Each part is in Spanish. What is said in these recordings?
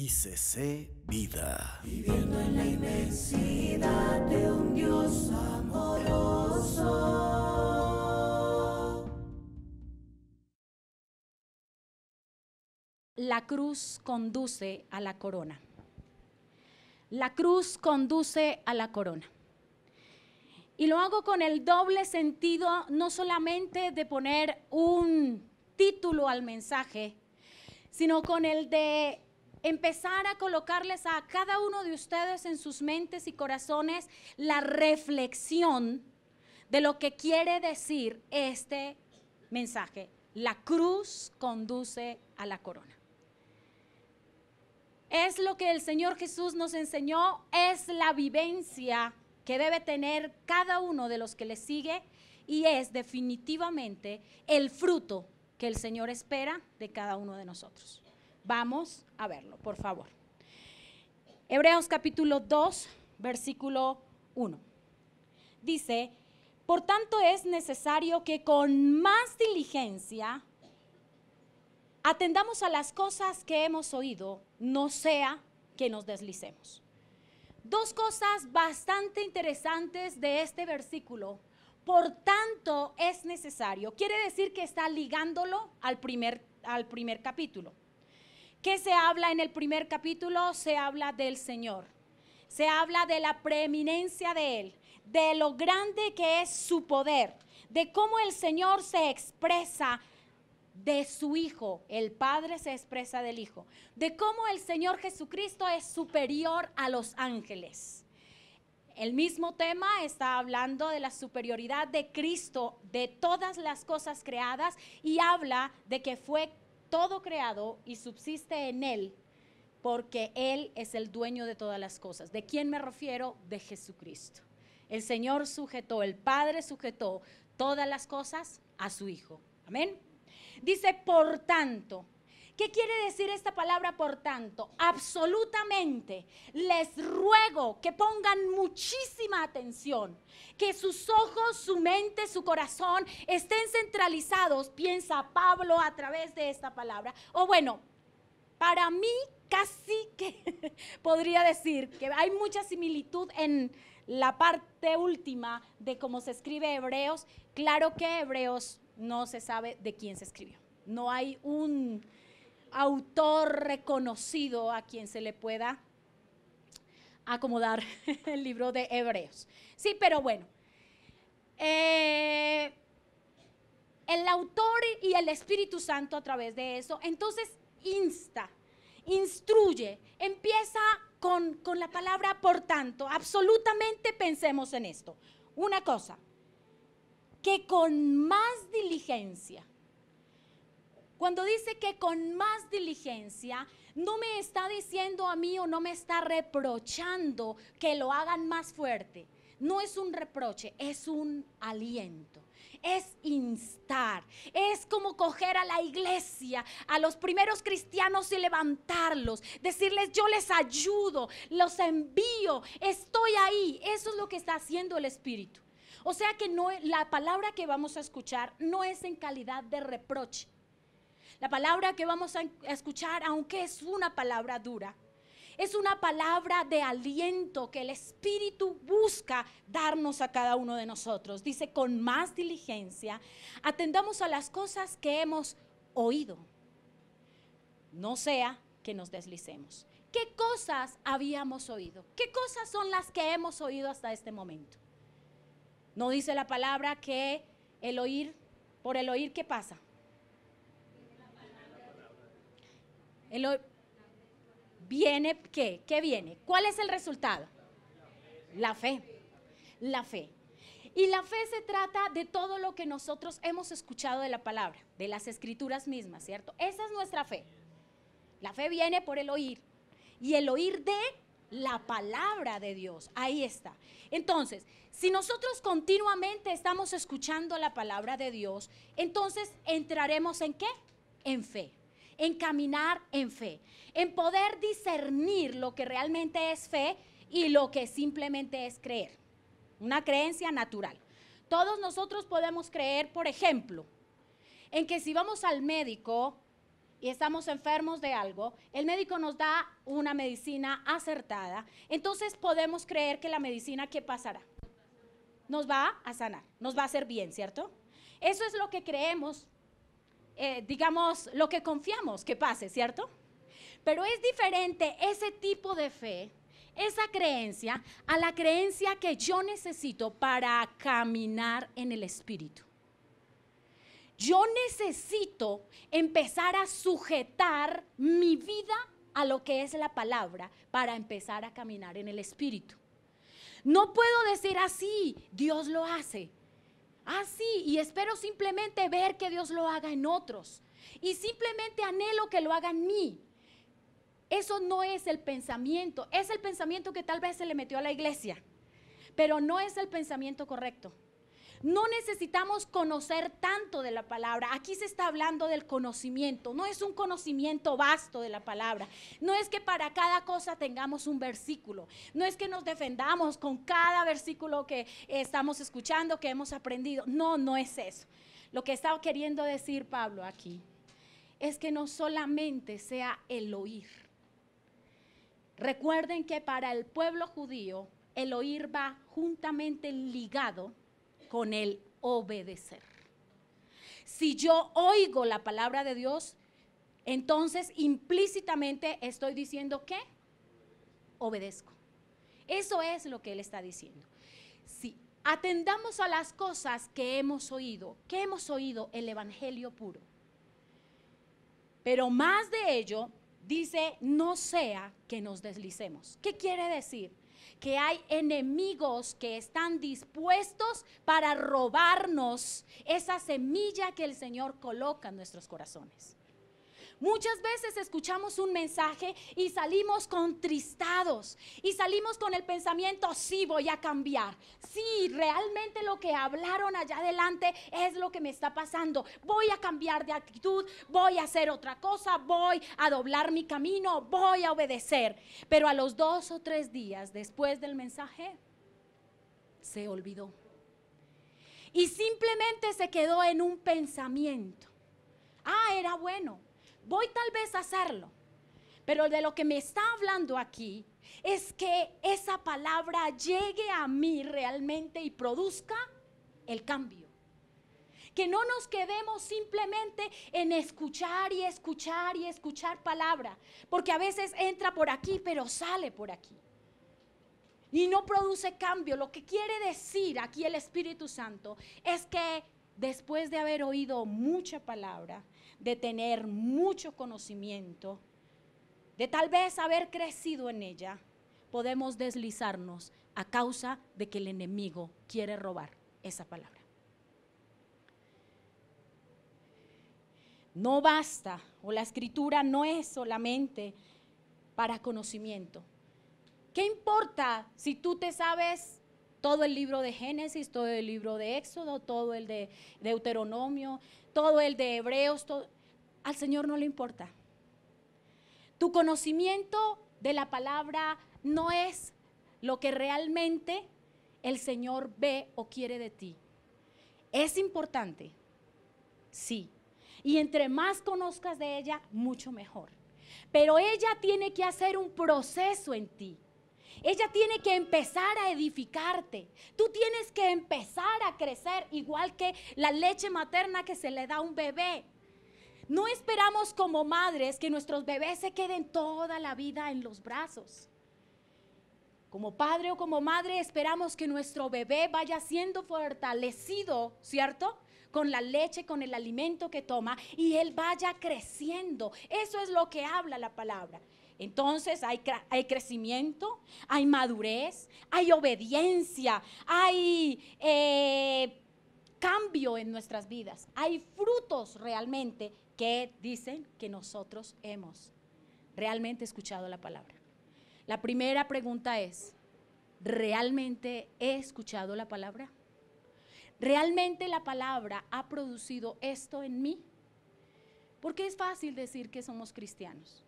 ICC Vida. Viviendo en la inmensidad de un Dios amoroso. La cruz conduce a la corona. La cruz conduce a la corona. Y lo hago con el doble sentido, no solamente de poner un título al mensaje, sino con el de empezar a colocarles a cada uno de ustedes en sus mentes y corazones la reflexión de lo que quiere decir este mensaje. La cruz conduce a la corona. Es lo que el Señor Jesús nos enseñó, es la vivencia que debe tener cada uno de los que le sigue y es definitivamente el fruto que el Señor espera de cada uno de nosotros. Vamos a verlo, por favor. Hebreos capítulo 2, versículo 1. Dice, por tanto es necesario que con más diligencia atendamos a las cosas que hemos oído, no sea que nos deslicemos. Dos cosas bastante interesantes de este versículo. Por tanto es necesario. Quiere decir que está ligándolo al primer capítulo. ¿Qué se habla en el primer capítulo? Se habla del Señor. Se habla de la preeminencia de Él, de lo grande que es su poder, de cómo el Señor se expresa de su Hijo, el Padre se expresa del Hijo, de cómo el Señor Jesucristo es superior a los ángeles. El mismo tema está hablando de la superioridad de Cristo, de todas las cosas creadas, y habla de que fue todo creado y subsiste en Él, porque Él es el dueño de todas las cosas. ¿De quién me refiero? De Jesucristo. El Señor sujetó, el Padre sujetó todas las cosas a su Hijo. Amén. Dice, por tanto. ¿Qué quiere decir esta palabra por tanto? Absolutamente. Les ruego que pongan muchísima atención, que sus ojos, su mente, su corazón estén centralizados, piensa Pablo a través de esta palabra. O bueno, para mí casi que podría decir que hay mucha similitud en la parte última de cómo se escribe Hebreos. Claro que Hebreos no se sabe de quién se escribió. No hay un autor reconocido a quien se le pueda acomodar el libro de Hebreos. Sí, pero bueno, el autor y el Espíritu Santo a través de eso, entonces instruye, empieza con la palabra por tanto. Absolutamente pensemos en esto. Una cosa, que con más diligencia. Cuando dice que con más diligencia, no me está diciendo a mí o no me está reprochando que lo hagan más fuerte. No es un reproche, es un aliento, es instar, es como coger a la iglesia, a los primeros cristianos y levantarlos, decirles yo les ayudo, los envío, estoy ahí. Eso es lo que está haciendo el Espíritu. O sea que no, la palabra que vamos a escuchar no es en calidad de reproche. La palabra que vamos a escuchar, aunque es una palabra dura, es una palabra de aliento que el Espíritu busca darnos a cada uno de nosotros. Dice, con más diligencia, atendamos a las cosas que hemos oído, no sea que nos deslicemos. ¿Qué cosas habíamos oído? ¿Qué cosas son las que hemos oído hasta este momento? No dice la palabra que el oír, por el oír, ¿qué pasa? ¿Viene qué? ¿Qué viene? ¿Cuál es el resultado? La fe. La fe. Y la fe se trata de todo lo que nosotros hemos escuchado de la palabra, de las escrituras mismas, ¿cierto? Esa es nuestra fe. La fe viene por el oír. Y el oír de la palabra de Dios. Ahí está. Entonces, si nosotros continuamente estamos escuchando la palabra de Dios, entonces entraremos ¿en qué? En fe. En caminar en fe, en poder discernir lo que realmente es fe y lo que simplemente es creer, una creencia natural. Todos nosotros podemos creer, por ejemplo, en que si vamos al médico y estamos enfermos de algo, el médico nos da una medicina acertada, entonces podemos creer que la medicina, ¿qué pasará? Nos va a sanar, nos va a hacer bien, ¿cierto? Eso es lo que creemos, digamos, lo que confiamos que pase, ¿cierto? Pero es diferente ese tipo de fe, esa creencia, a la creencia que yo necesito para caminar en el Espíritu. Yo necesito empezar a sujetar mi vida a lo que es la palabra para empezar a caminar en el Espíritu. No puedo decir así, Dios lo hace. Así, y espero simplemente ver que Dios lo haga en otros. Y simplemente anhelo que lo haga en mí. Eso no es el pensamiento. Es el pensamiento que tal vez se le metió a la iglesia, pero no es el pensamiento correcto. No necesitamos conocer tanto de la palabra. Aquí se está hablando del conocimiento. No es un conocimiento vasto de la palabra. No es que para cada cosa tengamos un versículo. No es que nos defendamos con cada versículo que estamos escuchando, que hemos aprendido. No, no es eso. Lo que estaba queriendo decir Pablo aquí es que no solamente sea el oír. Recuerden que para el pueblo judío el oír va juntamente ligado con el obedecer. Si yo oigo la palabra de Dios, entonces implícitamente estoy diciendo que obedezco. Eso es lo que él está diciendo. Si atendamos a las cosas que hemos oído, el evangelio puro. Pero más de ello, dice, no sea que nos deslicemos. ¿Qué quiere decir? Que hay enemigos que están dispuestos para robarnos esa semilla que el Señor coloca en nuestros corazones. Muchas veces escuchamos un mensaje y salimos contristados y salimos con el pensamiento, sí, voy a cambiar. Sí, realmente lo que hablaron allá adelante es lo que me está pasando. Voy a cambiar de actitud, voy a hacer otra cosa, voy a doblar mi camino, voy a obedecer. Pero a los 2 o 3 días después del mensaje, se olvidó. Y simplemente se quedó en un pensamiento. Era bueno. Voy tal vez a hacerlo, pero de lo que me está hablando aquí es que esa palabra llegue a mí realmente y produzca el cambio. Que no nos quedemos simplemente en escuchar y escuchar y escuchar palabra, porque a veces entra por aquí pero sale por aquí y no produce cambio. Lo que quiere decir aquí el Espíritu Santo es que después de haber oído mucha palabra, de tener mucho conocimiento, de tal vez haber crecido en ella, podemos deslizarnos a causa de que el enemigo quiere robar esa palabra. No basta, o la escritura no es solamente para conocimiento. ¿Qué importa si tú te sabes todo el libro de Génesis, todo el libro de Éxodo, todo el de Deuteronomio, todo el de Hebreos? Al Señor no le importa. Tu conocimiento de la palabra no es lo que realmente el Señor ve o quiere de ti. Es importante, sí. Y entre más conozcas de ella, mucho mejor. Pero ella tiene que hacer un proceso en ti. Ella tiene que empezar a edificarte. Tú tienes que empezar a crecer igual que la leche materna que se le da a un bebé. No esperamos como madres que nuestros bebés se queden toda la vida en los brazos. Como padre o como madre esperamos que nuestro bebé vaya siendo fortalecido, ¿cierto? Con la leche, con el alimento que toma y él vaya creciendo. Eso es lo que habla la palabra. Entonces hay crecimiento, hay madurez, hay obediencia, hay cambio en nuestras vidas. Hay frutos realmente que dicen que nosotros hemos realmente escuchado la palabra. La primera pregunta es, ¿realmente he escuchado la palabra? ¿Realmente la palabra ha producido esto en mí? Porque es fácil decir que somos cristianos.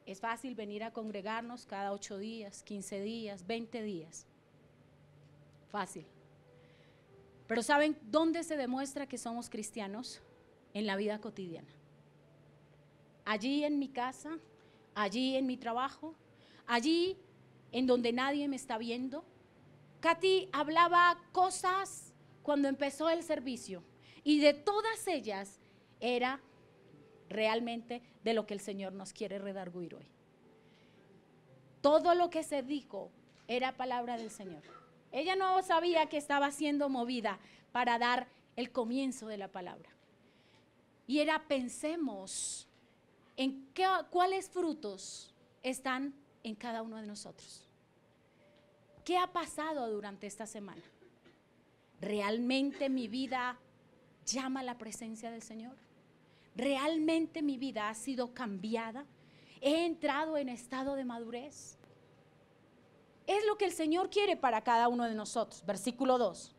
Es fácil venir a congregarnos cada 8 días, 15 días, 20 días. Fácil. Pero ¿saben dónde se demuestra que somos cristianos? En la vida cotidiana. allí en mi casa, allí en mi trabajo, allí en donde nadie me está viendo. Katy hablaba cosas cuando empezó el servicio y de todas ellas era realmente de lo que el Señor nos quiere redarguir hoy. Todo lo que se dijo era palabra del Señor. Ella no sabía que estaba siendo movida para dar el comienzo de la palabra. Y era, pensemos en cuáles frutos están en cada uno de nosotros. ¿Qué ha pasado durante esta semana? ¿Realmente mi vida llama a la presencia del Señor? ¿Realmente mi vida ha sido cambiada? ¿He entrado en estado de madurez? Es lo que el Señor quiere para cada uno de nosotros. Versículo 2.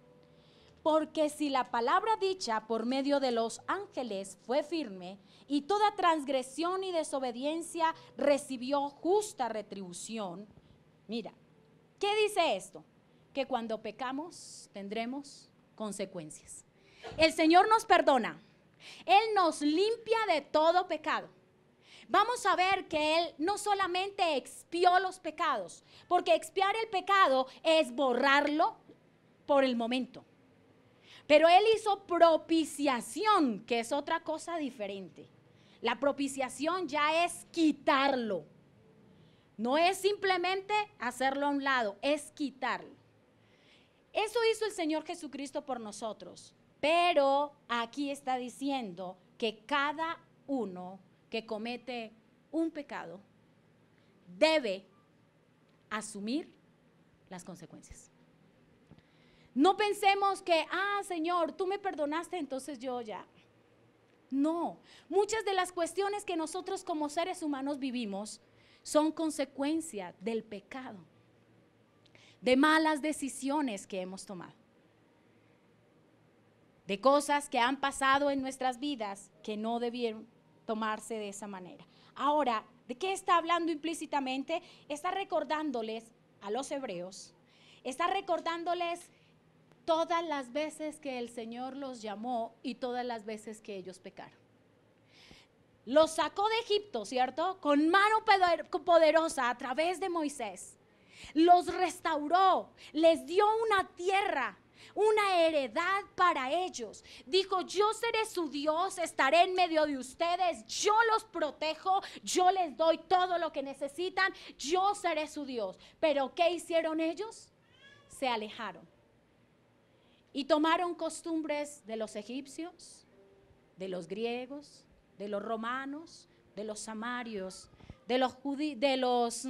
Porque si la palabra dicha por medio de los ángeles fue firme, y toda transgresión y desobediencia recibió justa retribución. Mira, ¿qué dice esto? Que cuando pecamos tendremos consecuencias. El Señor nos perdona. Él nos limpia de todo pecado. Vamos a ver que Él no solamente expió los pecados, porque expiar el pecado es borrarlo por el momento. Pero Él hizo propiciación, que es otra cosa diferente. La propiciación ya es quitarlo. No es simplemente hacerlo a un lado, es quitarlo. Eso hizo el Señor Jesucristo por nosotros. Pero aquí está diciendo que cada uno que comete un pecado debe asumir las consecuencias. No pensemos que, Señor, tú me perdonaste, entonces yo ya. No, muchas de las cuestiones que nosotros como seres humanos vivimos son consecuencia del pecado, de malas decisiones que hemos tomado, de cosas que han pasado en nuestras vidas que no debieron tomarse de esa manera. Ahora, ¿de qué está hablando implícitamente? Está recordándoles a los hebreos, está recordándoles todas las veces que el Señor los llamó y todas las veces que ellos pecaron. Los sacó de Egipto, ¿cierto? Con mano poderosa a través de Moisés. Los restauró, les dio una tierra, una heredad para ellos. Dijo, yo seré su Dios, estaré en medio de ustedes, yo los protejo, yo les doy todo lo que necesitan, yo seré su Dios. Pero ¿qué hicieron ellos? Se alejaron y tomaron costumbres de los egipcios, de los griegos, de los romanos, de los samarios, de los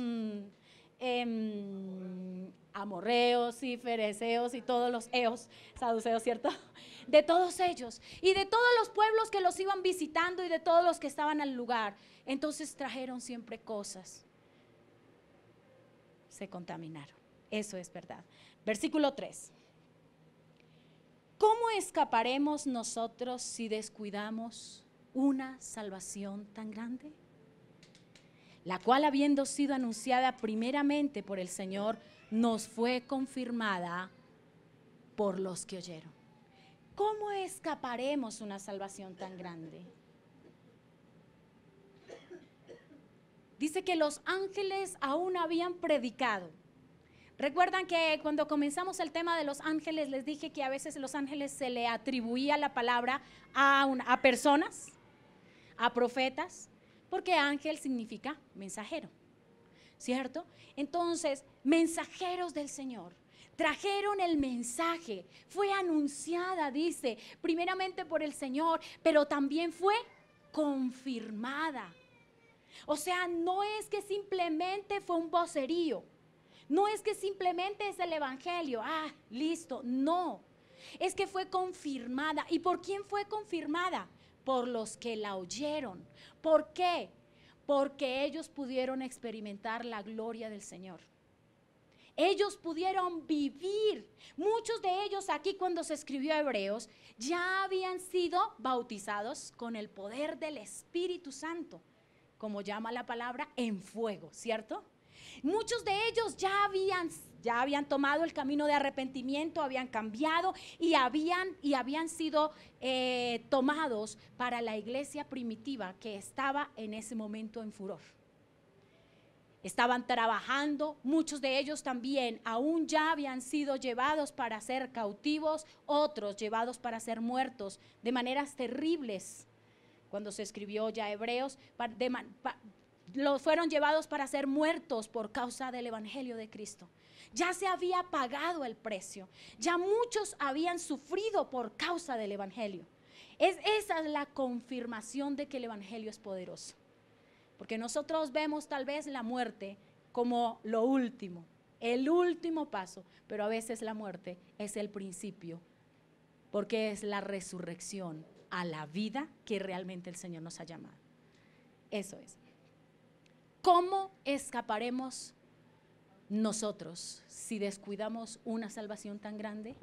amorreos y fereceos y todos los eos, saduceos, ¿cierto? De todos ellos y de todos los pueblos que los iban visitando y de todos los que estaban al lugar. Entonces trajeron siempre cosas. Se contaminaron. Eso es verdad. Versículo 3. ¿Cómo escaparemos nosotros si descuidamos una salvación tan grande? La cual, habiendo sido anunciada primeramente por el Señor, nos fue confirmada por los que oyeron. ¿Cómo escaparemos una salvación tan grande? Dice que los ángeles aún habían predicado. Recuerdan que cuando comenzamos el tema de los ángeles, les dije que a veces a los ángeles se le atribuía la palabra a personas, a profetas, porque ángel significa mensajero, ¿cierto? Entonces, mensajeros del Señor trajeron el mensaje, fue anunciada, dice, primeramente por el Señor, pero también fue confirmada. O sea, no es que simplemente fue un vocerío, no es que simplemente es el evangelio, listo, no, es que fue confirmada. ¿Y por quién fue confirmada? Por los que la oyeron. ¿Por qué? Porque ellos pudieron experimentar la gloria del Señor. Ellos pudieron vivir. Muchos de ellos aquí, cuando se escribió Hebreos, ya habían sido bautizados con el poder del Espíritu Santo, como llama la palabra, en fuego, ¿cierto? Muchos de ellos ya habían tomado el camino de arrepentimiento, habían cambiado y habían sido tomados para la iglesia primitiva que estaba en ese momento en furor. Estaban trabajando, muchos de ellos también aún ya habían sido llevados para ser cautivos, otros llevados para ser muertos de maneras terribles. Cuando se escribió ya Hebreos, fueron llevados para ser muertos por causa del evangelio de Cristo. Ya se había pagado el precio, ya muchos habían sufrido por causa del evangelio. Esa es la confirmación de que el evangelio es poderoso. Porque nosotros vemos tal vez la muerte como lo último, el último paso, pero a veces la muerte es el principio, porque es la resurrección a la vida que realmente el Señor nos ha llamado. Eso es. ¿Cómo escaparemos nosotros si descuidamos una salvación tan grande?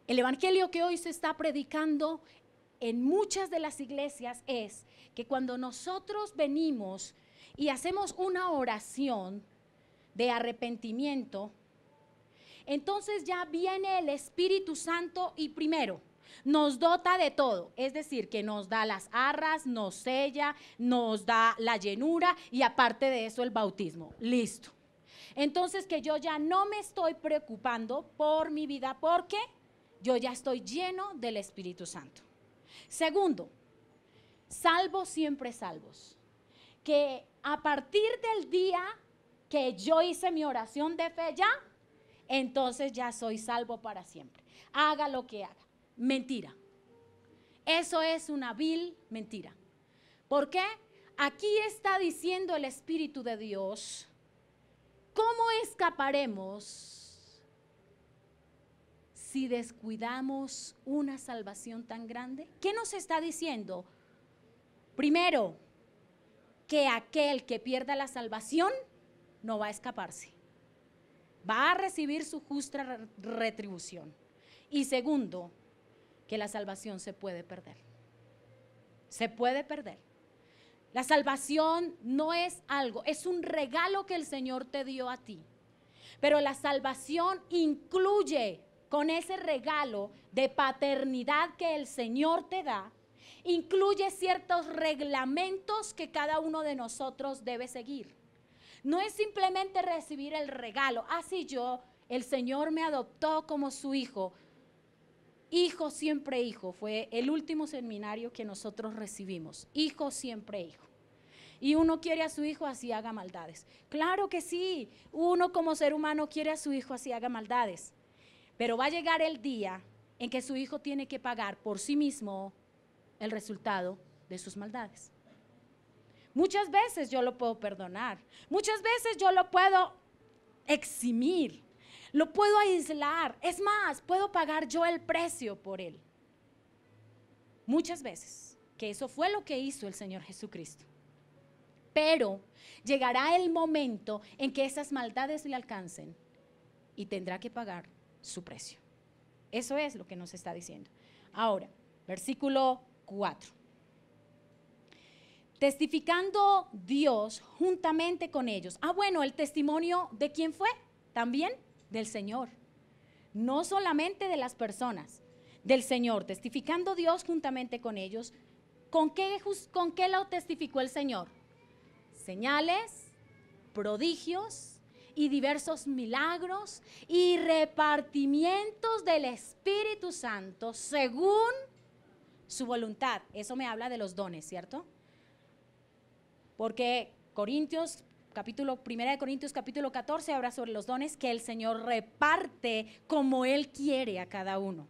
El evangelio que hoy se está predicando en muchas de las iglesias es que cuando nosotros venimos y hacemos una oración de arrepentimiento, entonces ya viene el Espíritu Santo y primero nos dota de todo, es decir, que nos da las arras, nos sella, nos da la llenura y aparte de eso el bautismo. Listo. Entonces que yo ya no me estoy preocupando por mi vida porque yo ya estoy lleno del Espíritu Santo. Segundo, salvos siempre salvos. Que a partir del día que yo hice mi oración de fe ya, entonces ya soy salvo para siempre. Haga lo que haga. Mentira. Eso es una vil mentira. ¿Por qué? Aquí está diciendo el Espíritu de Dios, ¿cómo escaparemos si descuidamos una salvación tan grande? ¿Qué nos está diciendo? Primero, que aquel que pierda la salvación no va a escaparse. Va a recibir su justa retribución. Y segundo, que la salvación se puede perder. Se puede perder. La salvación no es algo, es un regalo que el Señor te dio a ti. Pero la salvación incluye con ese regalo de paternidad que el Señor te da, incluye ciertos reglamentos que cada uno de nosotros debe seguir. No es simplemente recibir el regalo. Así el Señor me adoptó como su hijo. Hijo siempre hijo, fue el último seminario que nosotros recibimos. Hijo siempre hijo. Y uno quiere a su hijo así haga maldades. Claro que sí, uno como ser humano quiere a su hijo así haga maldades. Pero va a llegar el día en que su hijo tiene que pagar por sí mismo el resultado de sus maldades. Muchas veces yo lo puedo perdonar, muchas veces yo lo puedo eximir. Lo puedo aislar, es más, puedo pagar yo el precio por él. Muchas veces, que eso fue lo que hizo el Señor Jesucristo. Pero llegará el momento en que esas maldades le alcancen y tendrá que pagar su precio. Eso es lo que nos está diciendo. Ahora, versículo 4. Testificando Dios juntamente con ellos. Bueno, ¿el testimonio de quién fue? También del Señor, no solamente de las personas, del Señor, testificando Dios juntamente con ellos. ¿Con qué lo testificó el Señor? Señales, prodigios y diversos milagros y repartimientos del Espíritu Santo según su voluntad. Eso me habla de los dones, ¿cierto? Porque 1 Corintios capítulo 14 habla sobre los dones que el Señor reparte como Él quiere a cada uno.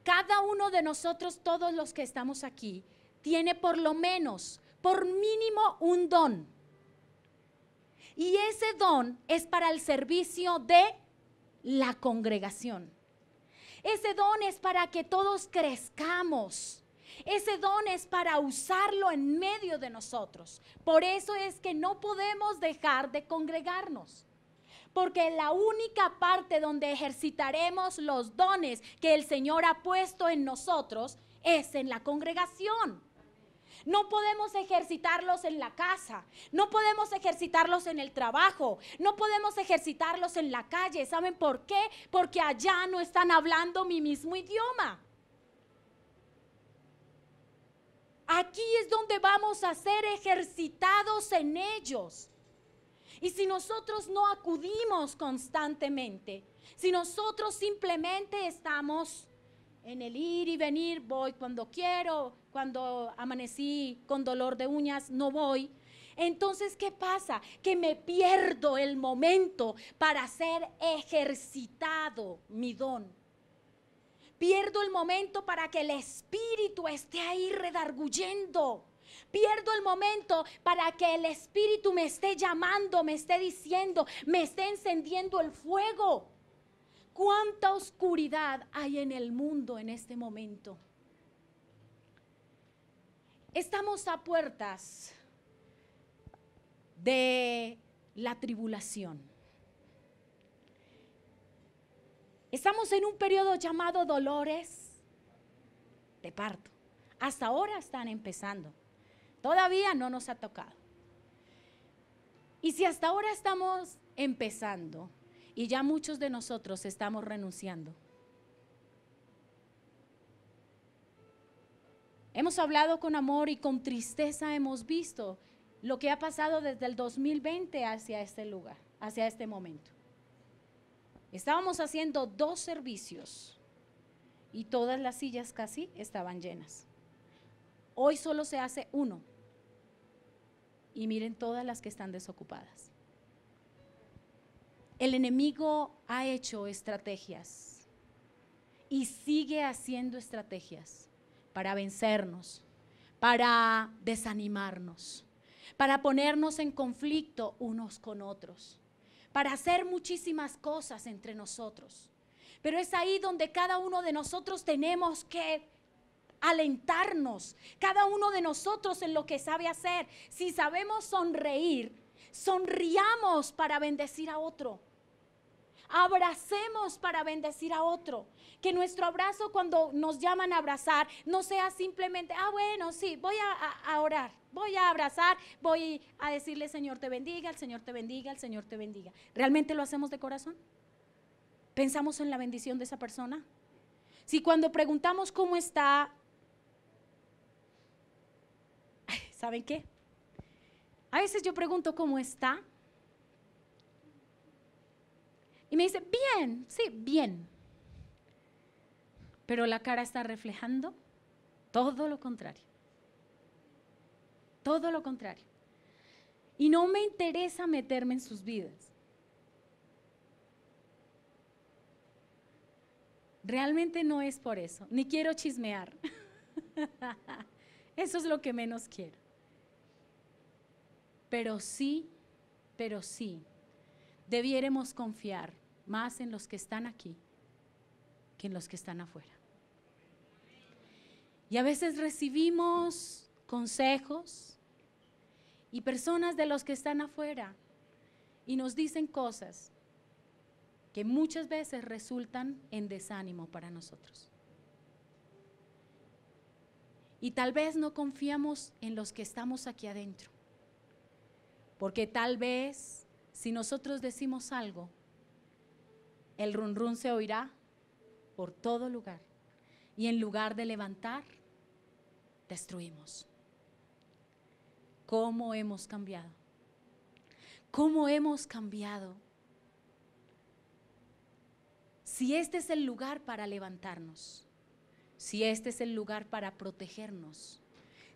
Cada uno de nosotros, todos los que estamos aquí, tiene por lo menos, por mínimo un don. Y ese don es para el servicio de la congregación. Ese don es para que todos crezcamos. Ese don es para usarlo en medio de nosotros. Por eso es que no podemos dejar de congregarnos. Porque la única parte donde ejercitaremos los dones que el Señor ha puesto en nosotros es en la congregación. No podemos ejercitarlos en la casa, no podemos ejercitarlos en el trabajo, no podemos ejercitarlos en la calle. ¿Saben por qué? Porque allá no están hablando mi mismo idioma. Aquí es donde vamos a ser ejercitados en ellos. Y si nosotros no acudimos constantemente, si nosotros simplemente estamos en el ir y venir, voy cuando quiero, cuando amanecí con dolor de uñas, no voy. Entonces, ¿qué pasa? Que me pierdo el momento para ser ejercitado mi don. Pierdo el momento para que el Espíritu esté ahí redarguyendo. Pierdo el momento para que el Espíritu me esté llamando, me esté diciendo, me esté encendiendo el fuego. ¿Cuánta oscuridad hay en el mundo en este momento? Estamos a puertas de la tribulación. Estamos en un periodo llamado dolores de parto. Hasta ahora están empezando. Todavía no nos ha tocado. Y si hasta ahora estamos empezando y ya muchos de nosotros estamos renunciando, hemos hablado con amor y con tristeza hemos visto lo que ha pasado desde el 2020 hacia este lugar, hacia este momento. Estábamos haciendo 2 servicios y todas las sillas casi estaban llenas. Hoy solo se hace 1 y miren todas las que están desocupadas. El enemigo ha hecho estrategias y sigue haciendo estrategias para vencernos, para desanimarnos, para ponernos en conflicto unos con otros, para hacer muchísimas cosas entre nosotros. Pero es ahí donde cada uno de nosotros tenemos que alentarnos, cada uno de nosotros en lo que sabe hacer. Si sabemos sonreír, sonriamos para bendecir a otro. Abracemos para bendecir a otro. Que nuestro abrazo, cuando nos llaman a abrazar, no sea simplemente, bueno, sí, voy a orar, voy a abrazar, voy a decirle Señor te bendiga, el Señor te bendiga, el Señor te bendiga. ¿Realmente lo hacemos de corazón? ¿Pensamos en la bendición de esa persona? Si cuando preguntamos cómo está, ¿saben qué? A veces yo pregunto cómo está y me dice, bien, sí, bien. Pero la cara está reflejando todo lo contrario. Todo lo contrario. Y no me interesa meterme en sus vidas. Realmente no es por eso, ni quiero chismear. Eso es lo que menos quiero. Pero sí, debiéramos confiar más en los que están aquí que en los que están afuera. Y a veces recibimos consejos y personas de los que están afuera y nos dicen cosas que muchas veces resultan en desánimo para nosotros. Y tal vez no confiamos en los que estamos aquí adentro, porque tal vez si nosotros decimos algo, el run run se oirá por todo lugar y en lugar de levantar, destruimos. ¿Cómo hemos cambiado? ¿Cómo hemos cambiado? Si este es el lugar para levantarnos, si este es el lugar para protegernos,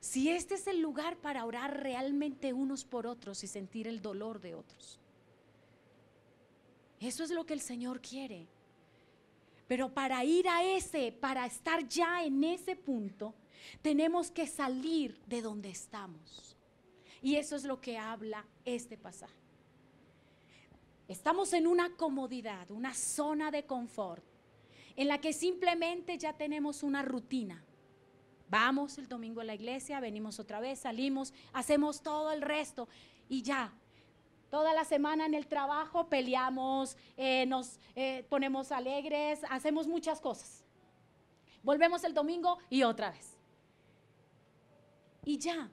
si este es el lugar para orar realmente unos por otros y sentir el dolor de otros. Eso es lo que el Señor quiere. Pero para ir a para estar ya en ese punto, tenemos que salir de donde estamos. Y eso es lo que habla este pasaje. Estamos en una comodidad, una zona de confort, en la que simplemente ya tenemos una rutina. Vamos el domingo a la iglesia, venimos otra vez, salimos, hacemos todo el resto y ya. Toda la semana en el trabajo peleamos, nos ponemos alegres, hacemos muchas cosas. Volvemos el domingo y otra vez. y ya.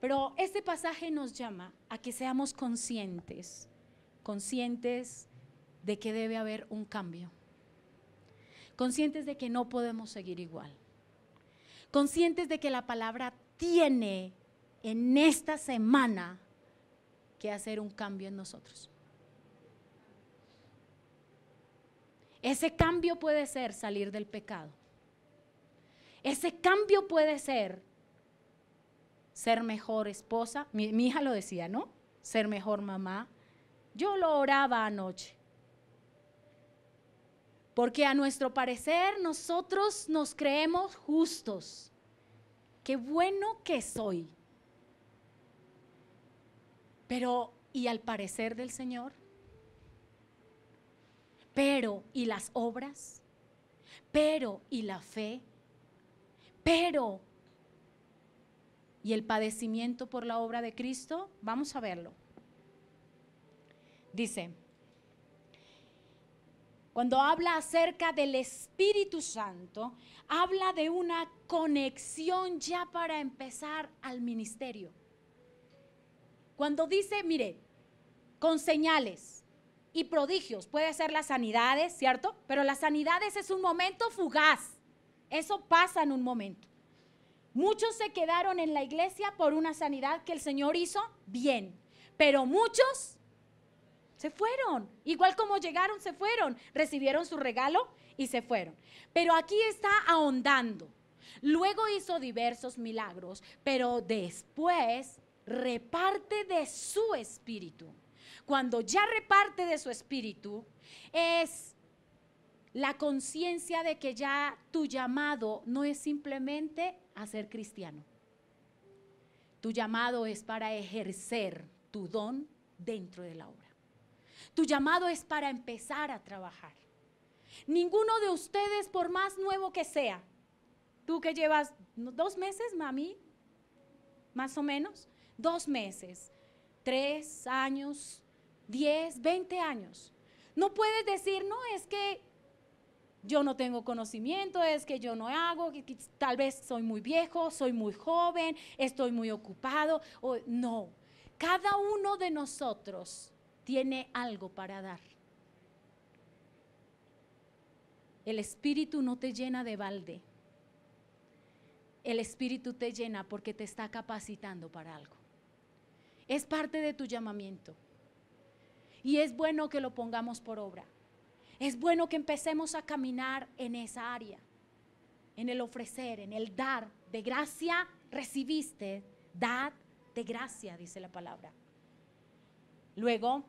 Pero este pasaje nos llama a que seamos conscientes de que debe haber un cambio, conscientes de que no podemos seguir igual, conscientes de que la palabra tiene en esta semana que hacer un cambio en nosotros. Ese cambio puede ser salir del pecado. Ese cambio puede ser mejor esposa. Mi hija lo decía, ¿no? Ser mejor mamá. Yo lo oraba anoche. Porque a nuestro parecer nosotros nos creemos justos. Qué bueno que soy. Pero, ¿y al parecer del Señor? Pero, ¿y las obras? Pero, ¿y la fe? Pero, ¿y el padecimiento por la obra de Cristo? Vamos a verlo. Dice, cuando habla acerca del Espíritu Santo, habla de una conexión ya para empezar al ministerio. Cuando dice, mire, con señales y prodigios, puede ser las sanidades, ¿cierto? Pero las sanidades es un momento fugaz, eso pasa en un momento. Muchos se quedaron en la iglesia por una sanidad que el Señor hizo bien, pero muchos se fueron, igual como llegaron, se fueron, recibieron su regalo y se fueron. Pero aquí está ahondando. Luego hizo diversos milagros, pero después reparte de su espíritu. Cuando ya reparte de su espíritu, es la conciencia de que ya tu llamado no es simplemente a ser cristiano. Tu llamado es para ejercer tu don dentro de la obra. Tu llamado es para empezar a trabajar. Ninguno de ustedes, por más nuevo que sea, tú que llevas 2 meses, mami, más o menos, 2 meses, 3 años, 10, 20 años. No puedes decir, no, es que yo no tengo conocimiento, es que yo no hago, que tal vez soy muy viejo, soy muy joven, estoy muy ocupado. No, cada uno de nosotros tiene algo para dar. El Espíritu no te llena de balde. El Espíritu te llena porque te está capacitando para algo. Es parte de tu llamamiento. Y es bueno que lo pongamos por obra. Es bueno que empecemos a caminar en esa área, en el ofrecer, en el dar. De gracia recibiste, dad de gracia, dice la palabra. Luego,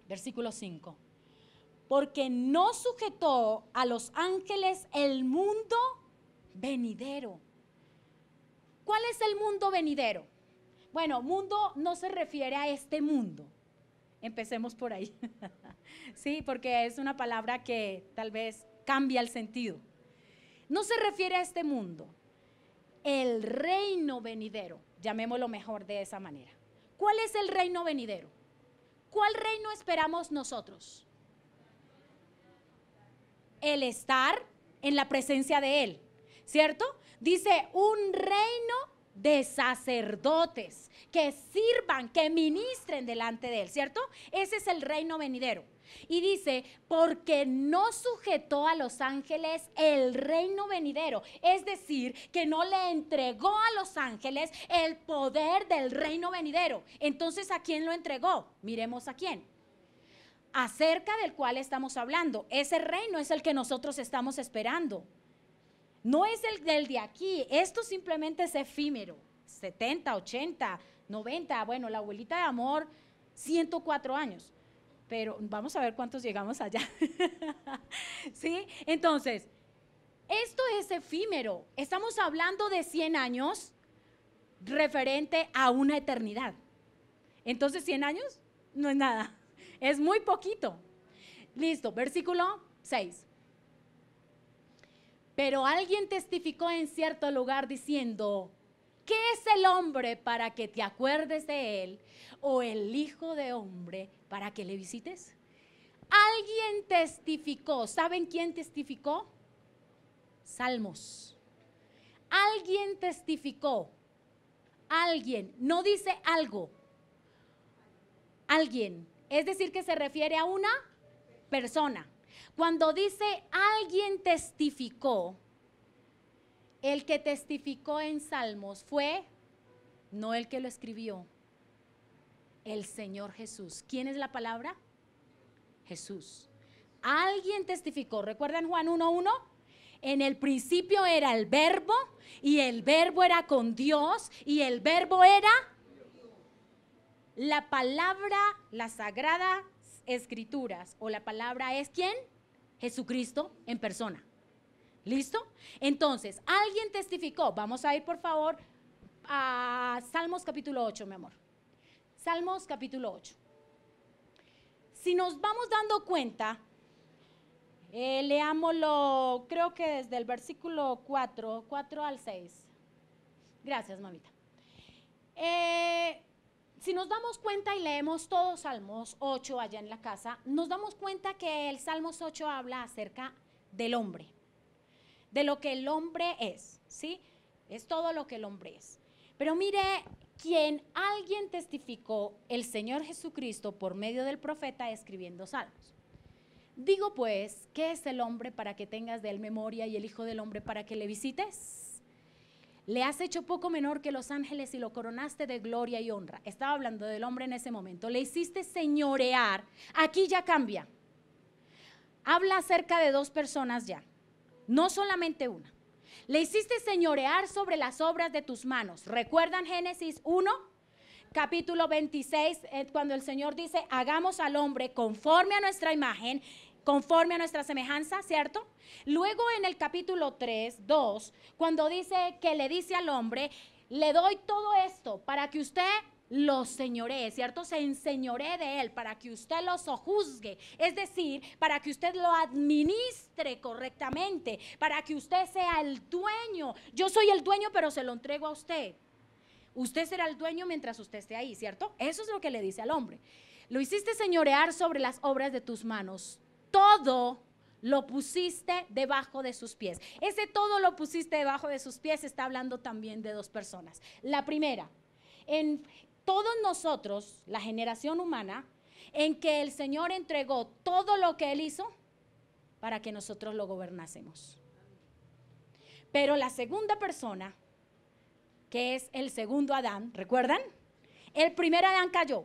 versículo 5. Porque no sujetó a los ángeles el mundo venidero. ¿Cuál es el mundo venidero? Bueno, mundo no se refiere a este mundo. Empecemos por ahí. Sí, porque es una palabra que tal vez cambia el sentido. No se refiere a este mundo. El reino venidero, llamémoslo mejor de esa manera. ¿Cuál es el reino venidero? ¿Cuál reino esperamos nosotros? El estar en la presencia de Él, ¿cierto? Dice un reino de sacerdotes que sirvan, que ministren delante de Él, ¿cierto? Ese es el reino venidero. Y dice, porque no sujetó a los ángeles el reino venidero, es decir, que no le entregó a los ángeles el poder del reino venidero. Entonces, ¿a quién lo entregó? Miremos a quién. Acerca del cual estamos hablando. Ese reino es el que nosotros estamos esperando. No es el del de aquí. Esto simplemente es efímero. 70, 80, 90. Bueno, la abuelita de amor, 104 años. Pero vamos a ver cuántos llegamos allá. ¿Sí? Entonces, esto es efímero. Estamos hablando de 100 años referente a una eternidad. Entonces, 100 años no es nada. Es muy poquito. Listo, versículo 6. Pero alguien testificó en cierto lugar diciendo, ¿qué es el hombre para que te acuerdes de él? ¿O el hijo de hombre para que le visites? Alguien testificó. ¿Saben quién testificó? Salmos. alguien testificó. Alguien, no dice algo. Alguien, es decir, que se refiere a una persona. Cuando dice alguien testificó, el que testificó en Salmos fue no el que lo escribió, el Señor Jesús. ¿Quién es la palabra? Jesús. Alguien testificó. ¿Recuerdan Juan 1:1? En el principio era el verbo y el verbo era con Dios y el verbo era la palabra, las sagradas escrituras o la palabra es ¿quién? Jesucristo en persona. ¿Listo? Entonces, alguien testificó. Vamos a ir por favor a Salmos capítulo 8, mi amor. Salmos capítulo 8. Si nos vamos dando cuenta, leámoslo, creo que desde el versículo 4 al 6. Gracias, mamita. Si nos damos cuenta y leemos todo Salmos 8 allá en la casa, nos damos cuenta que el Salmos 8 habla acerca del hombre, de lo que el hombre es, ¿sí? Es todo lo que el hombre es. Pero mire, quien alguien testificó, el Señor Jesucristo, por medio del profeta escribiendo salmos. Digo pues, ¿qué es el hombre para que tengas de él memoria y el hijo del hombre para que le visites? Le has hecho poco menor que los ángeles y lo coronaste de gloria y honra. Estaba hablando del hombre en ese momento. Le hiciste señorear. Aquí ya cambia. Habla acerca de dos personas ya, no solamente una. Le hiciste señorear sobre las obras de tus manos. ¿Recuerdan Génesis 1? Capítulo 26, cuando el Señor dice, hagamos al hombre conforme a nuestra imagen, conforme a nuestra semejanza, ¿cierto? Luego en el capítulo 3, 2, cuando dice que le dice al hombre, le doy todo esto para que usted lo señoree, ¿cierto? Se enseñoree de él, para que usted lo sojuzgue, es decir, para que usted lo administre correctamente, para que usted sea el dueño. Yo soy el dueño, pero se lo entrego a usted. Usted será el dueño mientras usted esté ahí, ¿cierto? Eso es lo que le dice al hombre. Lo hiciste señorear sobre las obras de tus manos. Todo lo pusiste debajo de sus pies. Ese todo lo pusiste debajo de sus pies está hablando también de dos personas. La primera, en todos nosotros, la generación humana, en que el Señor entregó todo lo que Él hizo para que nosotros lo gobernásemos. Pero la segunda persona, que es el segundo Adán, ¿recuerdan? El primer Adán cayó.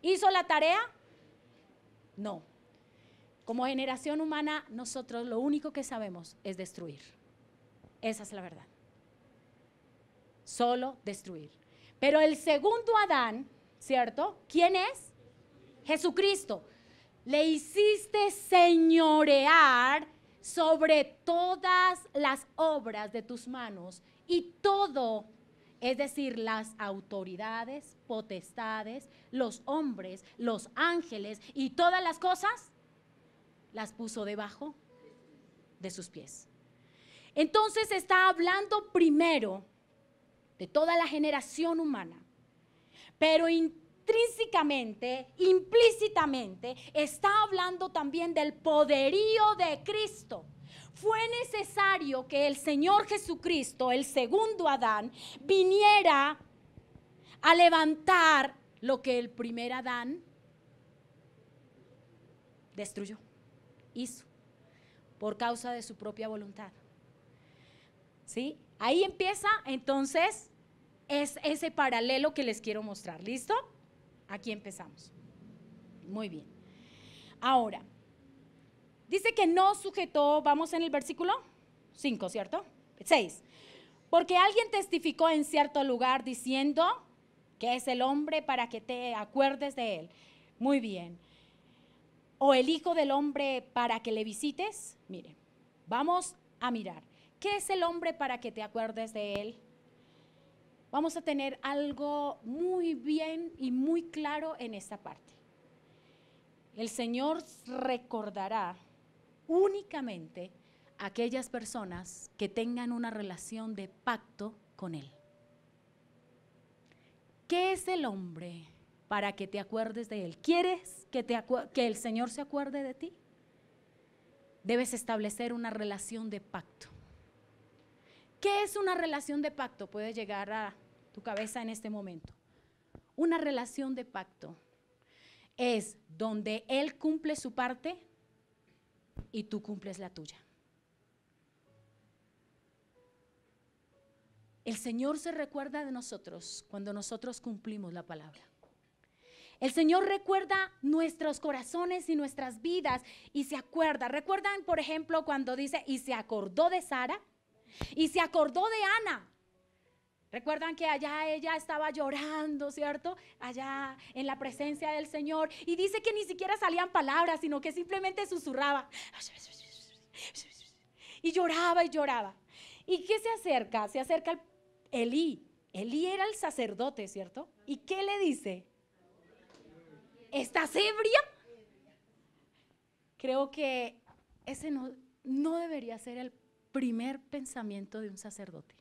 ¿Hizo la tarea? No. Como generación humana, nosotros lo único que sabemos es destruir. Esa es la verdad. Solo destruir. Pero el segundo Adán, ¿cierto? ¿Quién es? Jesucristo. Le hiciste señorear sobre todas las obras de tus manos y todo, es decir, las autoridades, potestades, los hombres, los ángeles y todas las cosas, las puso debajo de sus pies. Entonces está hablando primero de toda la generación humana, pero intrínsecamente, implícitamente, está hablando también del poderío de Cristo. Fue necesario que el Señor Jesucristo, el segundo Adán, viniera a levantar lo que el primer Adán destruyó, hizo, por causa de su propia voluntad. ¿Sí? Ahí empieza entonces es ese paralelo que les quiero mostrar. ¿Listo? Aquí empezamos. Muy bien. Ahora, dice que no sujetó, vamos en el versículo 5, ¿cierto? 6. Porque alguien testificó en cierto lugar diciendo que es el hombre para que te acuerdes de él. Muy bien. O el hijo del hombre para que le visites. Miren, vamos a mirar. ¿Qué es el hombre para que te acuerdes de él? Vamos a tener algo muy bien y muy claro en esta parte. El Señor recordará únicamente a aquellas personas que tengan una relación de pacto con Él. ¿Qué es el hombre para que te acuerdes de Él? ¿Quieres que el Señor se acuerde de ti? Debes establecer una relación de pacto. ¿Qué es una relación de pacto? Puede llegar a tu cabeza en este momento. Una relación de pacto es donde Él cumple su parte y tú cumples la tuya. El Señor se recuerda de nosotros cuando nosotros cumplimos la palabra. El Señor recuerda nuestros corazones y nuestras vidas y se acuerda. ¿Recuerdan, por ejemplo, cuando dice, y se acordó de Sara y se acordó de Ana? Recuerdan que allá ella estaba llorando, ¿cierto? Allá en la presencia del Señor. Y dice que ni siquiera salían palabras, sino que simplemente susurraba. Y lloraba y lloraba. ¿Y qué se acerca? Se acerca Elí. Elí era el sacerdote, ¿cierto? ¿Y qué le dice? ¿Estás ebria? Creo que ese no debería ser el primer pensamiento de un sacerdote.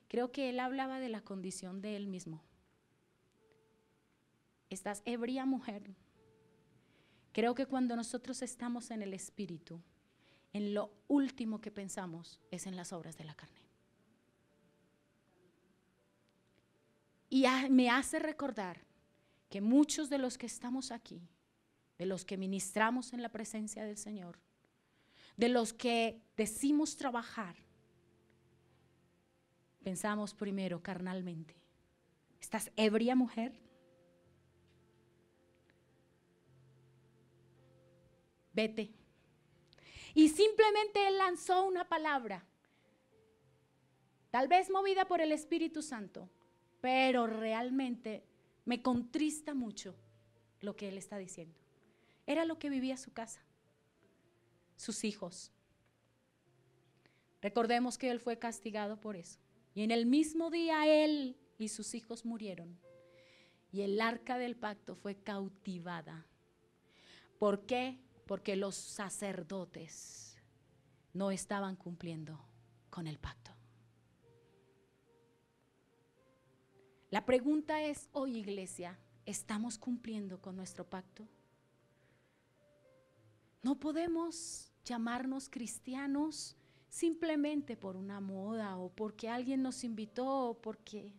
Creo que él hablaba de la condición de él mismo. ¿Estás ebria, mujer? Creo que cuando nosotros estamos en el Espíritu, en lo último que pensamos es en las obras de la carne. Y me hace recordar que muchos de los que estamos aquí, de los que ministramos en la presencia del Señor, de los que decimos trabajar, pensamos primero carnalmente. ¿Estás ebria, mujer? Vete. Y simplemente él lanzó una palabra, tal vez movida por el Espíritu Santo, pero realmente me contrista mucho lo que él está diciendo. Era lo que vivía su casa, sus hijos. Recordemos que él fue castigado por eso. Y en el mismo día él y sus hijos murieron. Y el arca del pacto fue cautivada. ¿Por qué? Porque los sacerdotes no estaban cumpliendo con el pacto. La pregunta es hoy, iglesia, ¿estamos cumpliendo con nuestro pacto? No podemos llamarnos cristianos simplemente por una moda o porque alguien nos invitó o porque...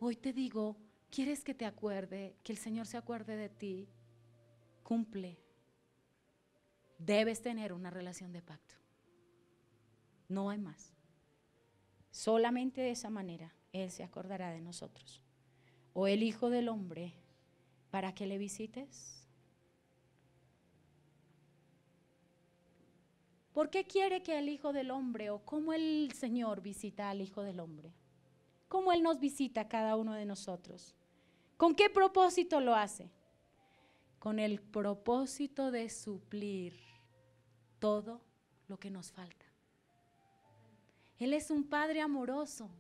Hoy te digo, ¿quieres que te acuerde, que el Señor se acuerde de ti? Cumple. Debes tener una relación de pacto. No hay más. Solamente de esa manera Él se acordará de nosotros. O el Hijo del Hombre, ¿para que le visites? ¿Por qué quiere que el Hijo del Hombre o cómo el Señor visita al Hijo del Hombre? ¿Cómo Él nos visita a cada uno de nosotros? ¿Con qué propósito lo hace? Con el propósito de suplir todo lo que nos falta. Él es un Padre amoroso.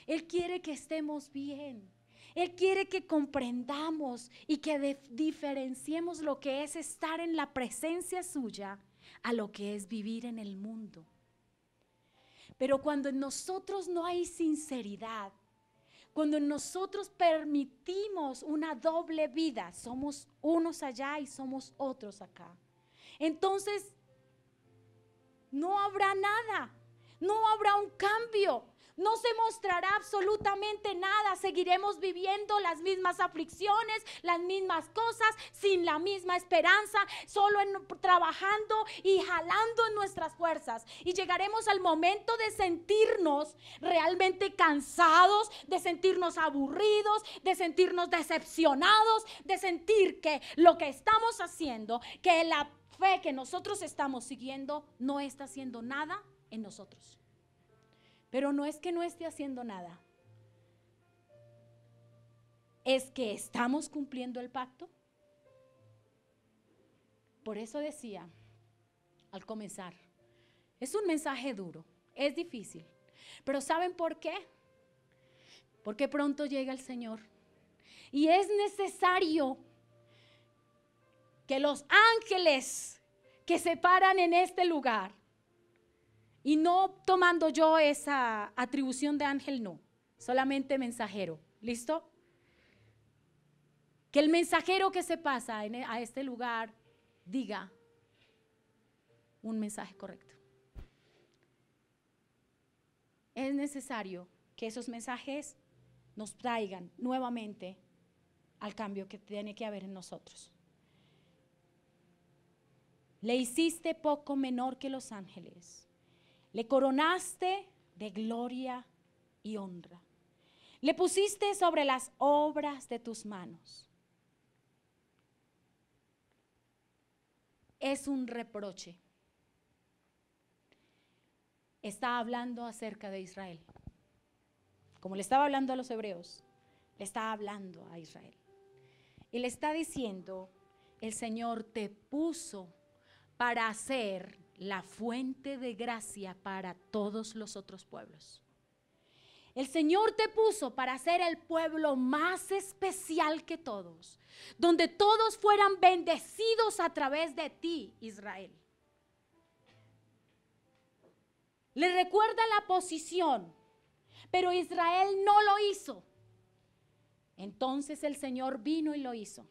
Él quiere que estemos bien. Él quiere que comprendamos y que diferenciemos lo que es estar en la presencia suya a lo que es vivir en el mundo. Pero cuando en nosotros no hay sinceridad, cuando en nosotros permitimos una doble vida, somos unos allá y somos otros acá, entonces no habrá nada, no habrá un cambio. No se mostrará absolutamente nada, seguiremos viviendo las mismas aflicciones, las mismas cosas, sin la misma esperanza, solo trabajando y jalando en nuestras fuerzas. Y llegaremos al momento de sentirnos realmente cansados, de sentirnos aburridos, de sentirnos decepcionados, de sentir que lo que estamos haciendo, que la fe que nosotros estamos siguiendo no está haciendo nada en nosotros. Pero no es que no esté haciendo nada, es que estamos cumpliendo el pacto. Por eso decía al comenzar, es un mensaje duro, es difícil, pero ¿saben por qué? Porque pronto llega el Señor y es necesario que los ángeles que se paran en este lugar, y no tomando yo esa atribución de ángel, no, solamente mensajero, ¿listo? Que el mensajero que se pasa a este lugar diga un mensaje correcto. es necesario que esos mensajes nos traigan nuevamente al cambio que tiene que haber en nosotros. Le hiciste poco menor que los ángeles. Le coronaste de gloria y honra. Le pusiste sobre las obras de tus manos. Es un reproche. Está hablando acerca de Israel. Como le estaba hablando a los hebreos, le está hablando a Israel. Y le está diciendo, el Señor te puso para ser la fuente de gracia para todos los otros pueblos. El Señor te puso para ser el pueblo más especial que todos, donde todos fueran bendecidos a través de ti, Israel. Le recuerda la posición, pero Israel no lo hizo. Entonces el Señor vino y lo hizo.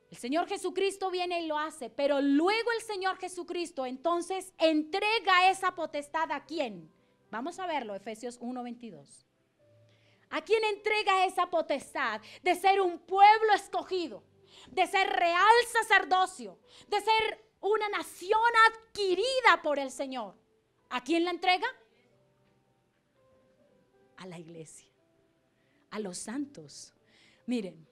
El Señor Jesucristo viene y lo hace, pero luego el Señor Jesucristo entonces entrega esa potestad ¿a quién? Vamos a verlo, Efesios 1:22. ¿A quién entrega esa potestad de ser un pueblo escogido, de ser real sacerdocio, de ser una nación adquirida por el Señor? ¿A quién la entrega? A la iglesia, a los santos. Miren,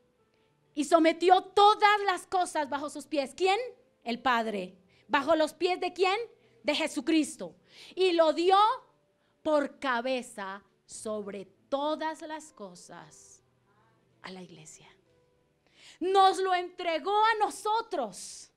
y sometió todas las cosas bajo sus pies. ¿Quién? El Padre. ¿Bajo los pies de quién? De Jesucristo. Y lo dio por cabeza sobre todas las cosas a la iglesia. Nos lo entregó a nosotros.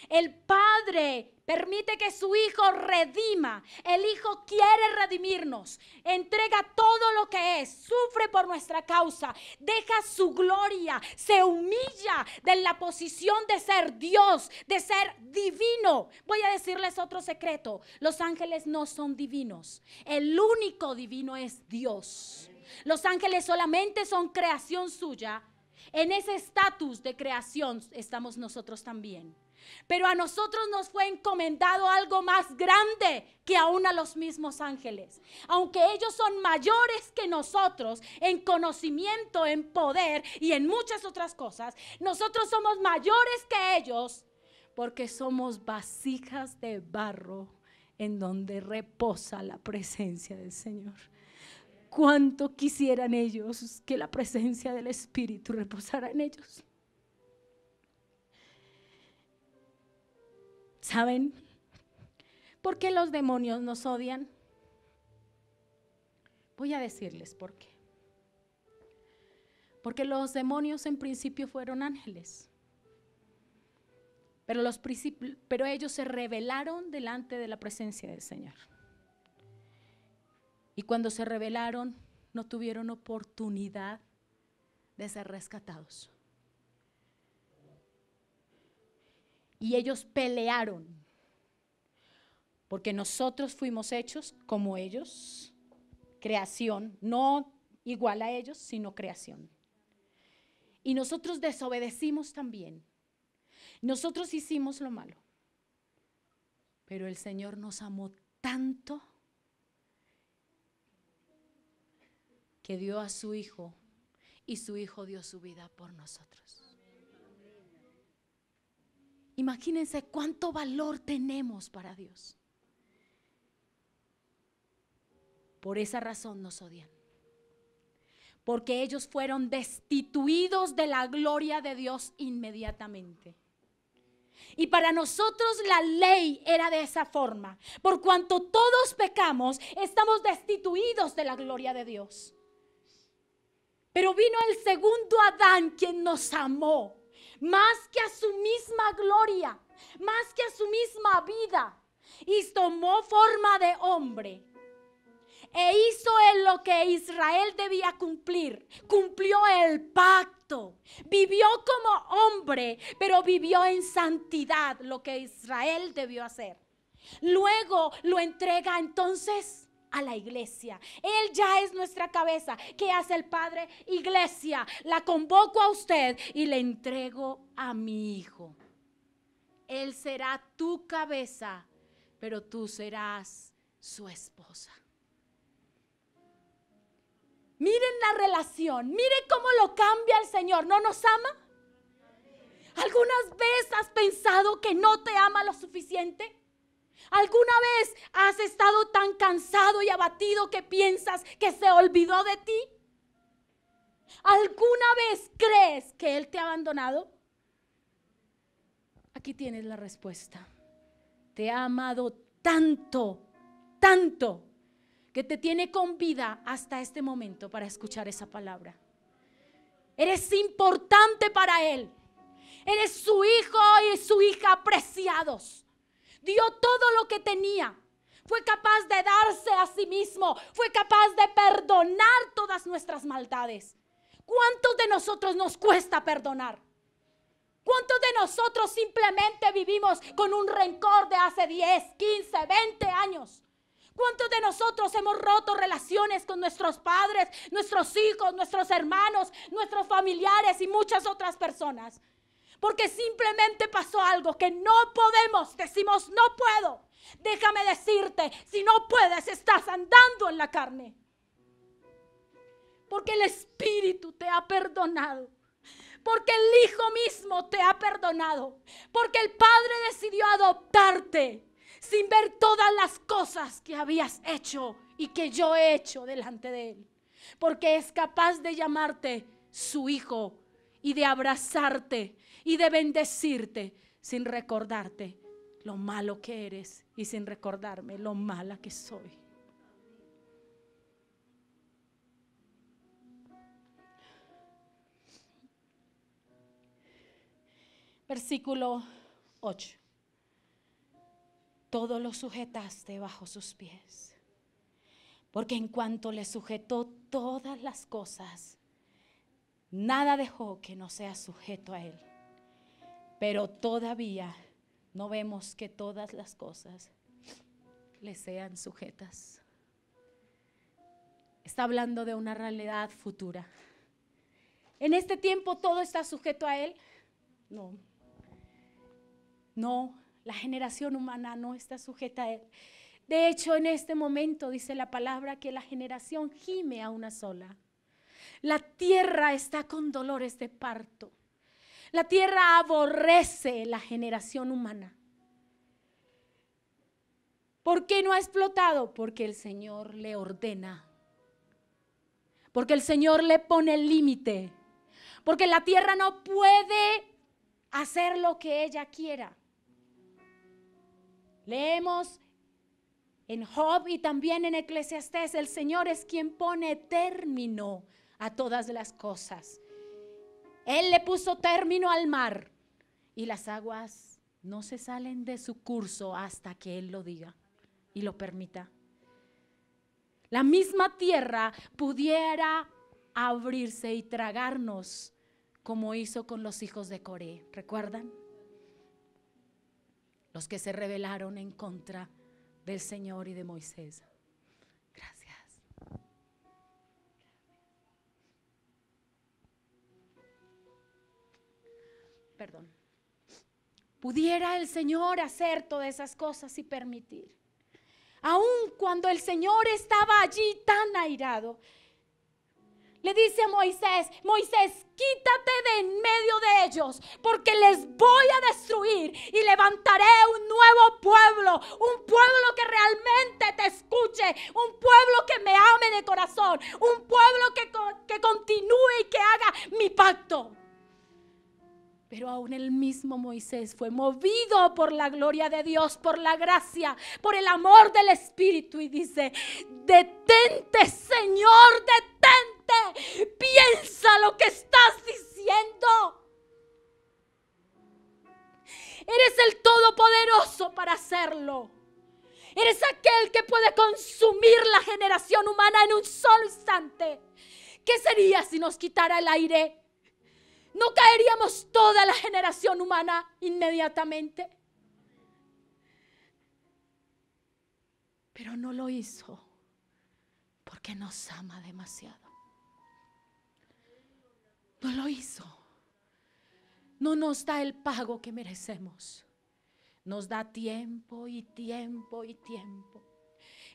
El Padre permite que su Hijo redima. El Hijo quiere redimirnos. Entrega todo lo que es. Sufre por nuestra causa. Deja su gloria. Se humilla de la posición de ser Dios, de ser divino. Voy a decirles otro secreto. Los ángeles no son divinos. El único divino es Dios. Los ángeles solamente son creación suya. En ese estatus de creación estamos nosotros también. Pero a nosotros nos fue encomendado algo más grande que aún a los mismos ángeles. Aunque ellos son mayores que nosotros en conocimiento, en poder y en muchas otras cosas, nosotros somos mayores que ellos porque somos vasijas de barro en donde reposa la presencia del Señor. ¿Cuánto quisieran ellos que la presencia del Espíritu reposara en ellos? ¿Saben por qué los demonios nos odian? Voy a decirles por qué. Porque los demonios en principio fueron ángeles. Pero ellos se rebelaron delante de la presencia del Señor. Y cuando se rebelaron, no tuvieron oportunidad de ser rescatados. Y ellos pelearon, porque nosotros fuimos hechos como ellos, creación, no igual a ellos, sino creación. Y nosotros desobedecimos también. Nosotros hicimos lo malo, pero el Señor nos amó tanto que dio a su Hijo, y su Hijo dio su vida por nosotros. Imagínense cuánto valor tenemos para Dios. Por esa razón nos odian. Porque ellos fueron destituidos de la gloria de Dios inmediatamente. Y para nosotros la ley era de esa forma. Por cuanto todos pecamos, estamos destituidos de la gloria de Dios. Pero vino el segundo Adán, quien nos amó. Más que a su misma gloria, más que a su misma vida, y tomó forma de hombre e hizo en lo que Israel debía cumplir. Cumplió el pacto, vivió como hombre, pero vivió en santidad lo que Israel debió hacer. Luego lo entrega entonces a la iglesia. Él ya es nuestra cabeza. ¿Qué hace el Padre? Iglesia, la convoco a usted y le entrego a mi Hijo. Él será tu cabeza, pero tú serás su esposa. Miren la relación, miren cómo lo cambia el Señor. ¿No nos ama? ¿Algunas veces has pensado que no te ama lo suficiente? ¿Alguna vez has estado tan cansado y abatido que piensas que se olvidó de ti? ¿Alguna vez crees que Él te ha abandonado? Aquí tienes la respuesta. Te ha amado tanto, tanto, que te tiene con vida hasta este momento para escuchar esa palabra. Eres importante para Él. Eres su hijo y su hija apreciados. Dio todo lo que tenía. Fue capaz de darse a sí mismo. Fue capaz de perdonar todas nuestras maldades. ¿Cuántos de nosotros nos cuesta perdonar? ¿Cuántos de nosotros simplemente vivimos con un rencor de hace 10, 15, 20 años? ¿Cuántos de nosotros hemos roto relaciones con nuestros padres, nuestros hijos, nuestros hermanos, nuestros familiares y muchas otras personas? Porque simplemente pasó algo que no podemos, decimos no puedo. Déjame decirte, si no puedes, estás andando en la carne. Porque el Espíritu te ha perdonado. Porque el Hijo mismo te ha perdonado. Porque el Padre decidió adoptarte sin ver todas las cosas que habías hecho y que yo he hecho delante de Él. Porque es capaz de llamarte su hijo y de abrazarte y de bendecirte sin recordarte lo malo que eres y sin recordarme lo mala que soy. Versículo 8. Todo lo sujetaste bajo sus pies, porque en cuanto le sujetó todas las cosas, nada dejó que no sea sujeto a Él. Pero todavía no vemos que todas las cosas le sean sujetas. Está hablando de una realidad futura. ¿En este tiempo todo está sujeto a Él? No. No, la generación humana no está sujeta a Él. De hecho, en este momento dice la palabra que la generación gime a una sola. La tierra está con dolores de parto. La tierra aborrece la generación humana. ¿Por qué no ha explotado? Porque el Señor le ordena. Porque el Señor le pone el límite. Porque la tierra no puede hacer lo que ella quiera. Leemos en Job y también en Eclesiastés, el Señor es quien pone término a todas las cosas. Él le puso término al mar y las aguas no se salen de su curso hasta que Él lo diga y lo permita. La misma tierra pudiera abrirse y tragarnos como hizo con los hijos de Coré, ¿recuerdan? Los que se rebelaron en contra del Señor y de Moisés. Gracias. Perdón. Pudiera el Señor hacer todas esas cosas y permitir. Aun cuando el Señor estaba allí tan airado, le dice a Moisés, Moisés, quítate de en medio de ellos, porque les voy a destruir y levantaré un nuevo pueblo, un pueblo que realmente te escuche, un pueblo que me ame de corazón, un pueblo que continúe y que haga mi pacto. Pero aún el mismo Moisés fue movido por la gloria de Dios, por la gracia, por el amor del Espíritu y dice, detente, Señor, detente, piensa lo que estás diciendo. Eres el Todopoderoso para hacerlo. Eres aquel que puede consumir la generación humana en un solo instante. ¿Qué sería si nos quitara el aire? ¿No caeríamos toda la generación humana inmediatamente? Pero no lo hizo porque nos ama demasiado. No lo hizo. No nos da el pago que merecemos. Nos da tiempo y tiempo y tiempo.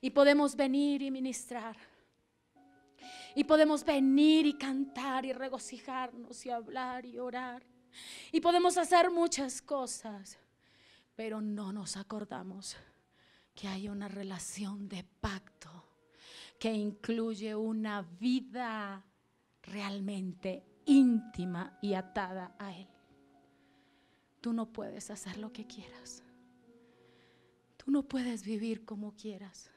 Y podemos venir y ministrar. Y podemos venir y cantar y regocijarnos y hablar y orar. Y podemos hacer muchas cosas, pero no nos acordamos que hay una relación de pacto que incluye una vida realmente íntima y atada a Él. Tú no puedes hacer lo que quieras. Tú no puedes vivir como quieras.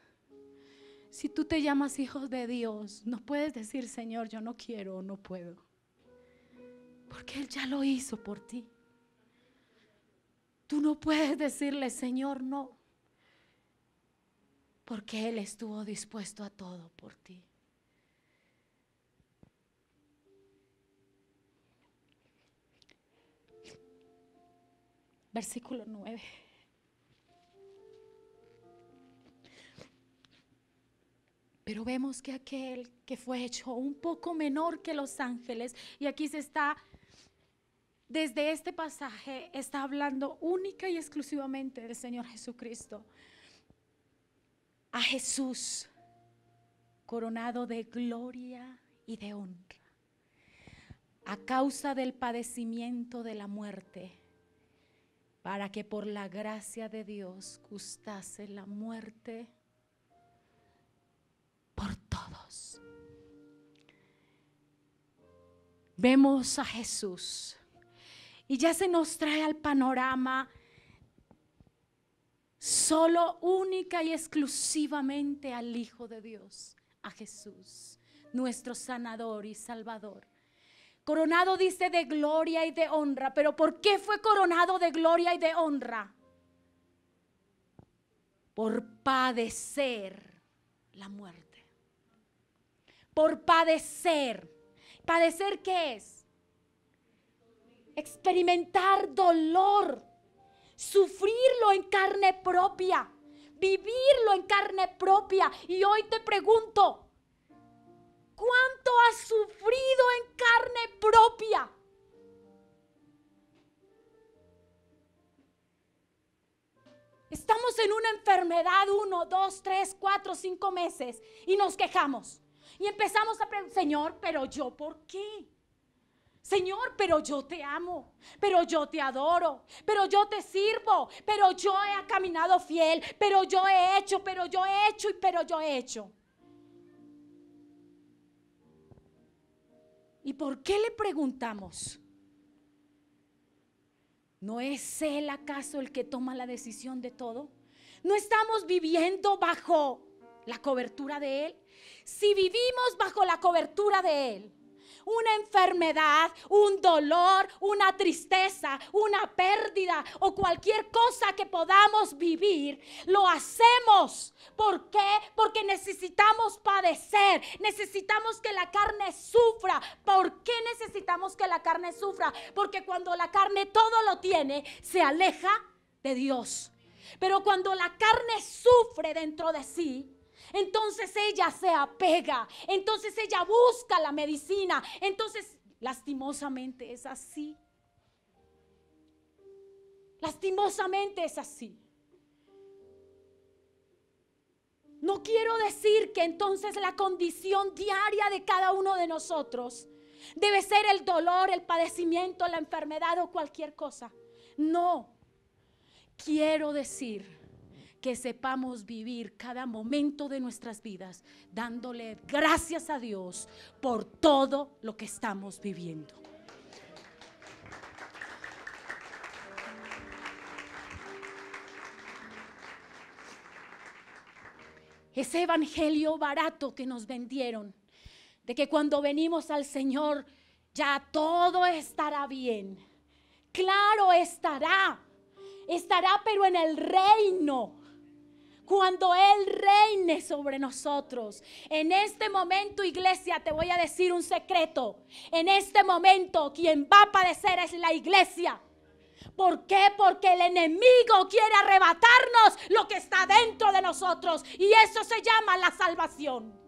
Si tú te llamas hijo de Dios, no puedes decir, Señor, yo no quiero o no puedo. Porque Él ya lo hizo por ti. Tú no puedes decirle, Señor, no. Porque Él estuvo dispuesto a todo por ti. Versículo 9. Pero vemos que aquel que fue hecho un poco menor que los ángeles, y aquí se está, desde este pasaje, está hablando única y exclusivamente del Señor Jesucristo. A Jesús, coronado de gloria y de honra, a causa del padecimiento de la muerte, para que por la gracia de Dios gustase la muerte por todos. Vemos a Jesús y ya se nos trae al panorama solo, única y exclusivamente al Hijo de Dios, a Jesús, nuestro sanador y salvador. Coronado, dice, de gloria y de honra. Pero ¿por qué fue coronado de gloria y de honra? Por padecer la muerte. Por padecer. ¿Padecer qué es? Experimentar dolor. Sufrirlo en carne propia. Vivirlo en carne propia. Y hoy te pregunto, ¿cuánto has sufrido en carne propia? Estamos en una enfermedad 1, 2, 3, 4, 5 meses y nos quejamos. Y empezamos a preguntar, Señor, pero yo, ¿por qué? Señor, pero yo te amo, pero yo te adoro, pero yo te sirvo, pero yo he caminado fiel, pero yo he hecho, pero yo he hecho y pero yo he hecho. ¿Y por qué le preguntamos? ¿No es Él acaso el que toma la decisión de todo? ¿No estamos viviendo bajo la cobertura de Él? Si vivimos bajo la cobertura de Él, una enfermedad, un dolor, una tristeza, una pérdida o cualquier cosa que podamos vivir, lo hacemos. ¿Por qué? Porque necesitamos padecer, necesitamos que la carne sufra. ¿Por qué necesitamos que la carne sufra? Porque cuando la carne todo lo tiene, se aleja de Dios. Pero cuando la carne sufre dentro de sí, entonces ella se apega, entonces ella busca la medicina, entonces lastimosamente es así. Lastimosamente es así. No quiero decir que entonces la condición diaria de cada uno de nosotros debe ser el dolor, el padecimiento, la enfermedad o cualquier cosa. No, quiero decir que sepamos vivir cada momento de nuestras vidas dándole gracias a Dios por todo lo que estamos viviendo. Ese evangelio barato que nos vendieron, de que cuando venimos al Señor ya todo estará bien. Claro, estará pero en el reino. Cuando Él reine sobre nosotros. En este momento, iglesia, te voy a decir un secreto. En este momento, quien va a padecer es la iglesia. ¿Por qué? Porque el enemigo quiere arrebatarnos lo que está dentro de nosotros. Y eso se llama la salvación.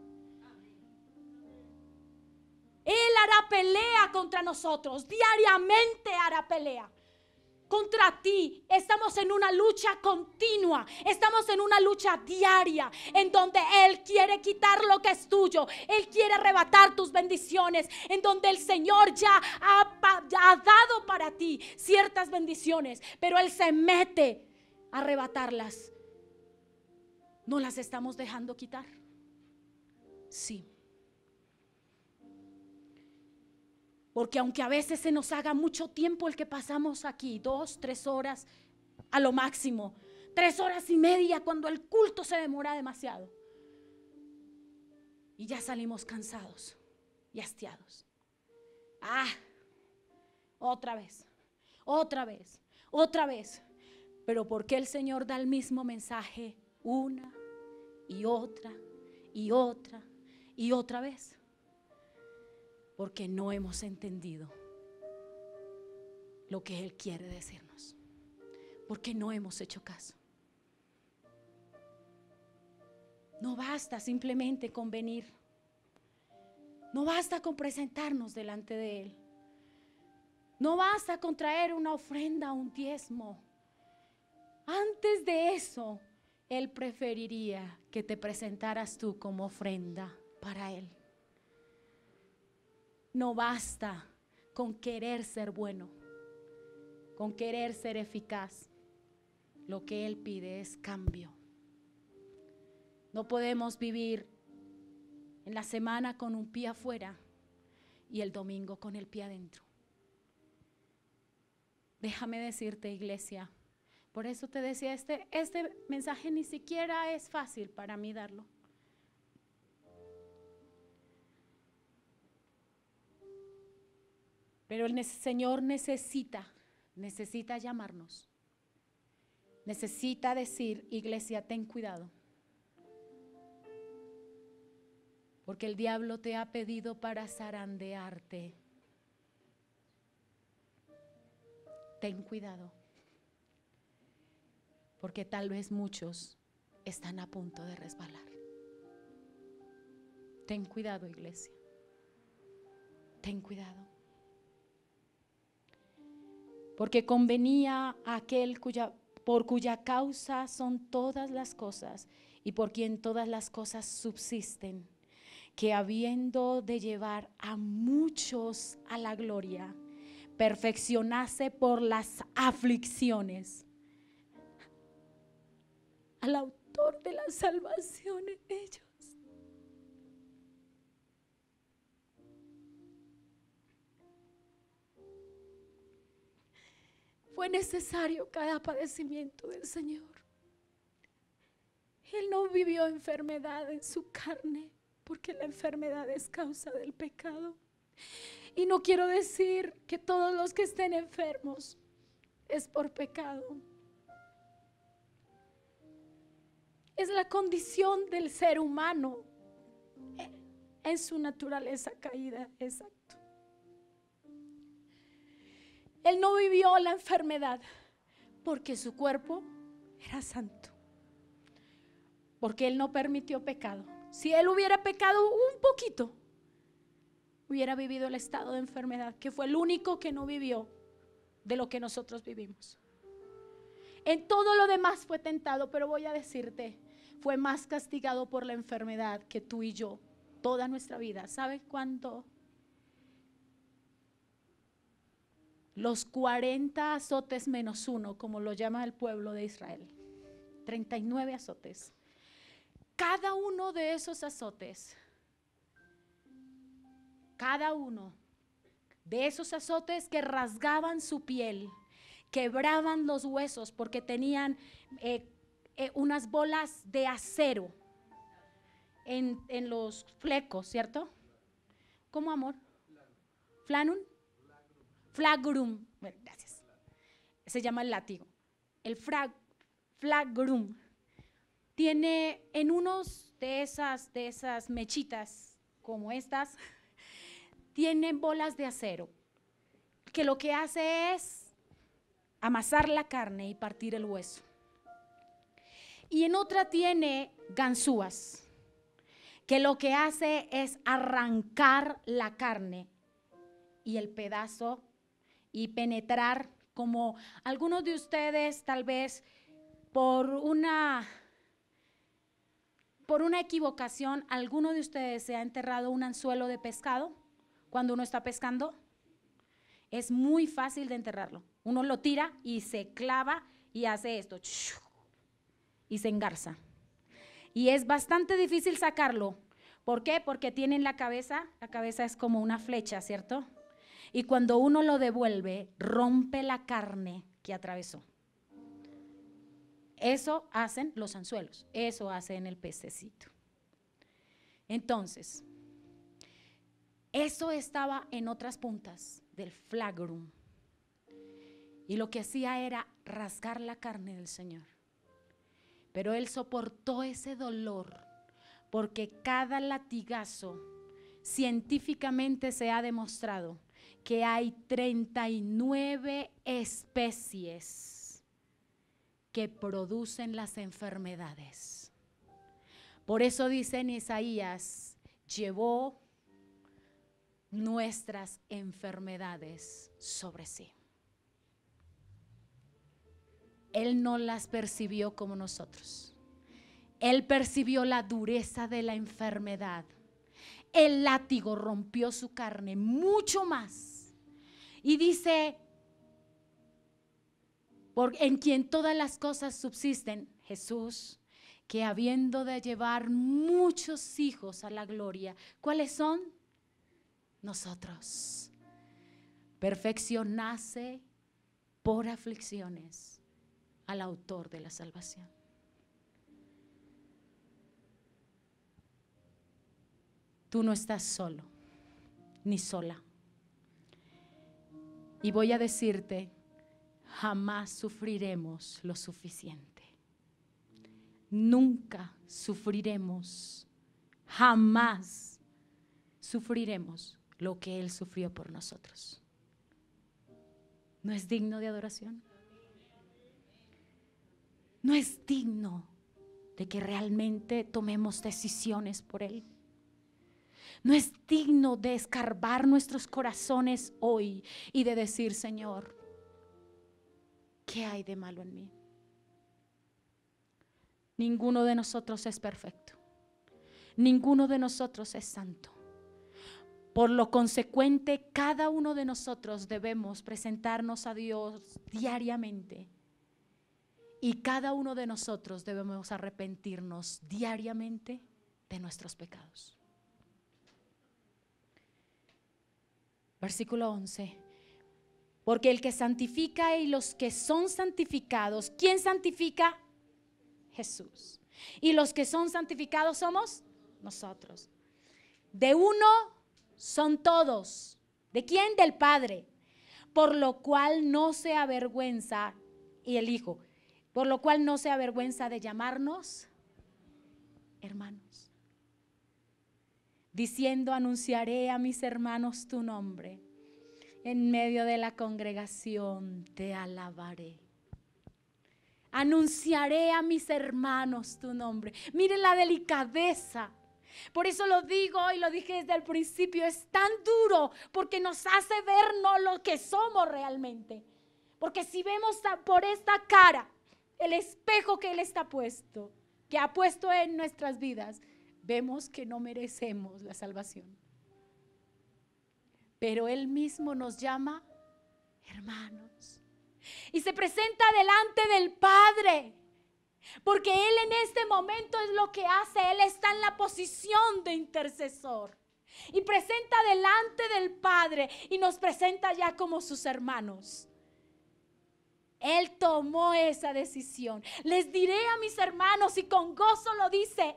Él hará pelea contra nosotros. Diariamente hará pelea. contra ti. Estamos en una lucha continua, estamos en una lucha diaria en donde Él quiere quitar lo que es tuyo, Él quiere arrebatar tus bendiciones, en donde el Señor ya ha dado para ti ciertas bendiciones, pero Él se mete a arrebatarlas. ¿No las estamos dejando quitar? Sí. Porque aunque a veces se nos haga mucho tiempo el que pasamos aquí, 2, 3 horas a lo máximo, 3 horas y media cuando el culto se demora demasiado, y ya salimos cansados y hastiados. Otra vez, otra vez, otra vez. Pero ¿por qué el Señor da el mismo mensaje una y otra y otra y otra vez? Porque no hemos entendido lo que Él quiere decirnos. Porque no hemos hecho caso. No basta simplemente con venir. No basta con presentarnos delante de Él. No basta con traer una ofrenda, un diezmo. Antes de eso, Él preferiría que te presentaras tú como ofrenda para Él. No basta con querer ser bueno, con querer ser eficaz. Lo que Él pide es cambio. No podemos vivir en la semana con un pie afuera y el domingo con el pie adentro. Déjame decirte, iglesia, por eso te decía, este mensaje ni siquiera es fácil para mí darlo. Pero el Señor necesita llamarnos. Necesita decir, iglesia, ten cuidado. Porque el diablo te ha pedido para zarandearte. Ten cuidado. Porque tal vez muchos están a punto de resbalar. Ten cuidado, iglesia. Ten cuidado. Porque convenía a aquel por cuya causa son todas las cosas y por quien todas las cosas subsisten, que habiendo de llevar a muchos a la gloria, perfeccionase por las aflicciones al autor de la salvación en ellos. Fue necesario cada padecimiento del Señor. Él no vivió enfermedad en su carne, porque la enfermedad es causa del pecado. Y no quiero decir que todos los que estén enfermos es por pecado. Es la condición del ser humano en su naturaleza caída, exacto. Él no vivió la enfermedad porque su cuerpo era santo, porque Él no permitió pecado. Si Él hubiera pecado un poquito, hubiera vivido el estado de enfermedad, que fue el único que no vivió de lo que nosotros vivimos. En todo lo demás fue tentado, pero voy a decirte, fue más castigado por la enfermedad que tú y yo toda nuestra vida. ¿Sabes cuánto? Los 40 azotes menos 1, como lo llama el pueblo de Israel. 39 azotes. Cada uno de esos azotes, cada uno de esos azotes que rasgaban su piel, quebraban los huesos porque tenían unas bolas de acero en los flecos, ¿cierto? ¿Cómo, amor? ¿Flanum? Flagrum, bueno, gracias. Se llama el látigo. El flagrum tiene en unos de esas mechitas como estas, tienen bolas de acero que lo que hace es amasar la carne y partir el hueso. Y en otra tiene ganzúas que lo que hace es arrancar la carne y el pedazo y penetrar como algunos de ustedes tal vez por una equivocación, alguno de ustedes se ha enterrado un anzuelo de pescado cuando uno está pescando. Es muy fácil de enterrarlo. Uno lo tira y se clava y hace esto y se engarza. Y es bastante difícil sacarlo. ¿Por qué? Porque tienen la cabeza es como una flecha, ¿cierto? Y cuando uno lo devuelve, rompe la carne que atravesó. Eso hacen los anzuelos, eso hacen el pececito. Entonces, eso estaba en otras puntas del flagrum. Y lo que hacía era rasgar la carne del Señor. Pero Él soportó ese dolor porque cada latigazo, científicamente se ha demostrado que hay 39 especies que producen las enfermedades. Por eso dice en Isaías, llevó nuestras enfermedades sobre sí. Él no las percibió como nosotros. Él percibió la dureza de la enfermedad. El látigo rompió su carne mucho más. Y dice, en quien todas las cosas subsisten, Jesús, que habiendo de llevar muchos hijos a la gloria, ¿cuáles son? Nosotros. Perfeccionase por aflicciones al autor de la salvación. Tú no estás solo, ni sola. Y voy a decirte, jamás sufriremos lo suficiente. Nunca sufriremos, jamás sufriremos lo que Él sufrió por nosotros. ¿No es digno de adoración? ¿No es digno de que realmente tomemos decisiones por Él? ¿No es digno de escarbar nuestros corazones hoy y de decir, Señor, ¿qué hay de malo en mí? Ninguno de nosotros es perfecto. Ninguno de nosotros es santo. Por lo consecuente, cada uno de nosotros debemos presentarnos a Dios diariamente. Y cada uno de nosotros debemos arrepentirnos diariamente de nuestros pecados. Versículo 11. Porque el que santifica y los que son santificados, ¿quién santifica? Jesús. Y los que son santificados somos nosotros. De uno son todos. ¿De quién? Del Padre. Por lo cual no se avergüenza, y el Hijo, por lo cual no se avergüenza de llamarnos hermanos. Diciendo, anunciaré a mis hermanos tu nombre. En medio de la congregación te alabaré. Anunciaré a mis hermanos tu nombre. Miren la delicadeza. Por eso lo digo y lo dije desde el principio. Es tan duro porque nos hace ver no lo que somos realmente. Porque si vemos por esta cara, el espejo que Él está puesto, que ha puesto en nuestras vidas, vemos que no merecemos la salvación. Pero Él mismo nos llama hermanos. Y se presenta delante del Padre. Porque Él en este momento es lo que hace. Él está en la posición de intercesor. Y presenta delante del Padre. Y nos presenta ya como sus hermanos. Él tomó esa decisión. Les diré a mis hermanos, y con gozo lo dice.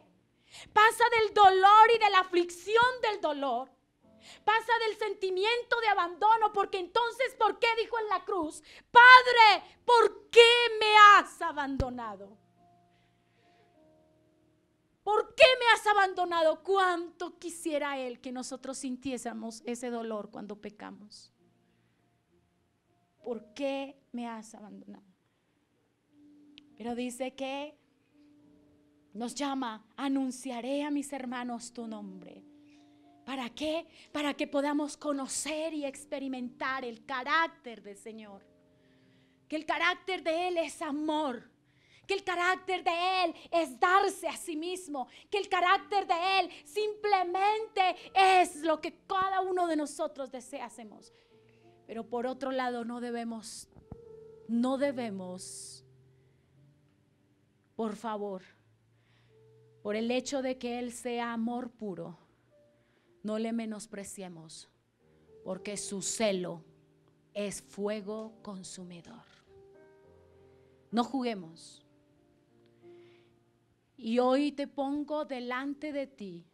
Pasa del dolor y de la aflicción del dolor. Pasa del sentimiento de abandono, porque entonces, ¿por qué dijo en la cruz? Padre, ¿por qué me has abandonado? ¿Por qué me has abandonado? ¿Cuánto quisiera Él que nosotros sintiésemos ese dolor cuando pecamos? ¿Por qué me has abandonado? Pero dice que nos llama, anunciaré a mis hermanos tu nombre. ¿Para qué? Para que podamos conocer y experimentar el carácter del Señor. que el carácter de Él es amor, que el carácter de Él es darse a sí mismo, que el carácter de Él simplemente es lo que cada uno de nosotros deseásemos. Pero por otro lado no debemos, por favor, por el hecho de que Él sea amor puro, no le menospreciemos, porque su celo es fuego consumidor. No juguemos. Y hoy te pongo delante de ti,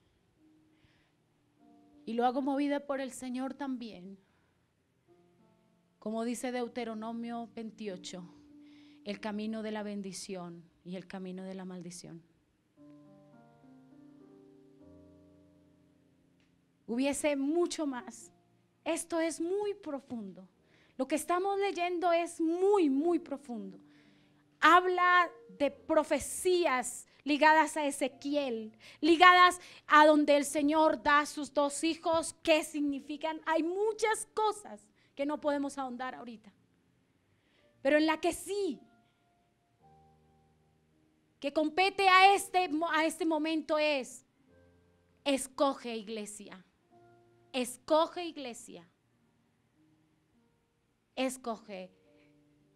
y lo hago movida por el Señor también, como dice Deuteronomio 28, el camino de la bendición y el camino de la maldición. Hubiese mucho más. Esto es muy profundo. Lo que estamos leyendo es muy, muy profundo. Habla de profecías ligadas a Ezequiel, ligadas a donde el Señor da a sus 2 hijos, qué significan. Hay muchas cosas que no podemos ahondar ahorita, pero en la que sí, que compete a este momento es: escoge iglesia, escoge iglesia, escoge.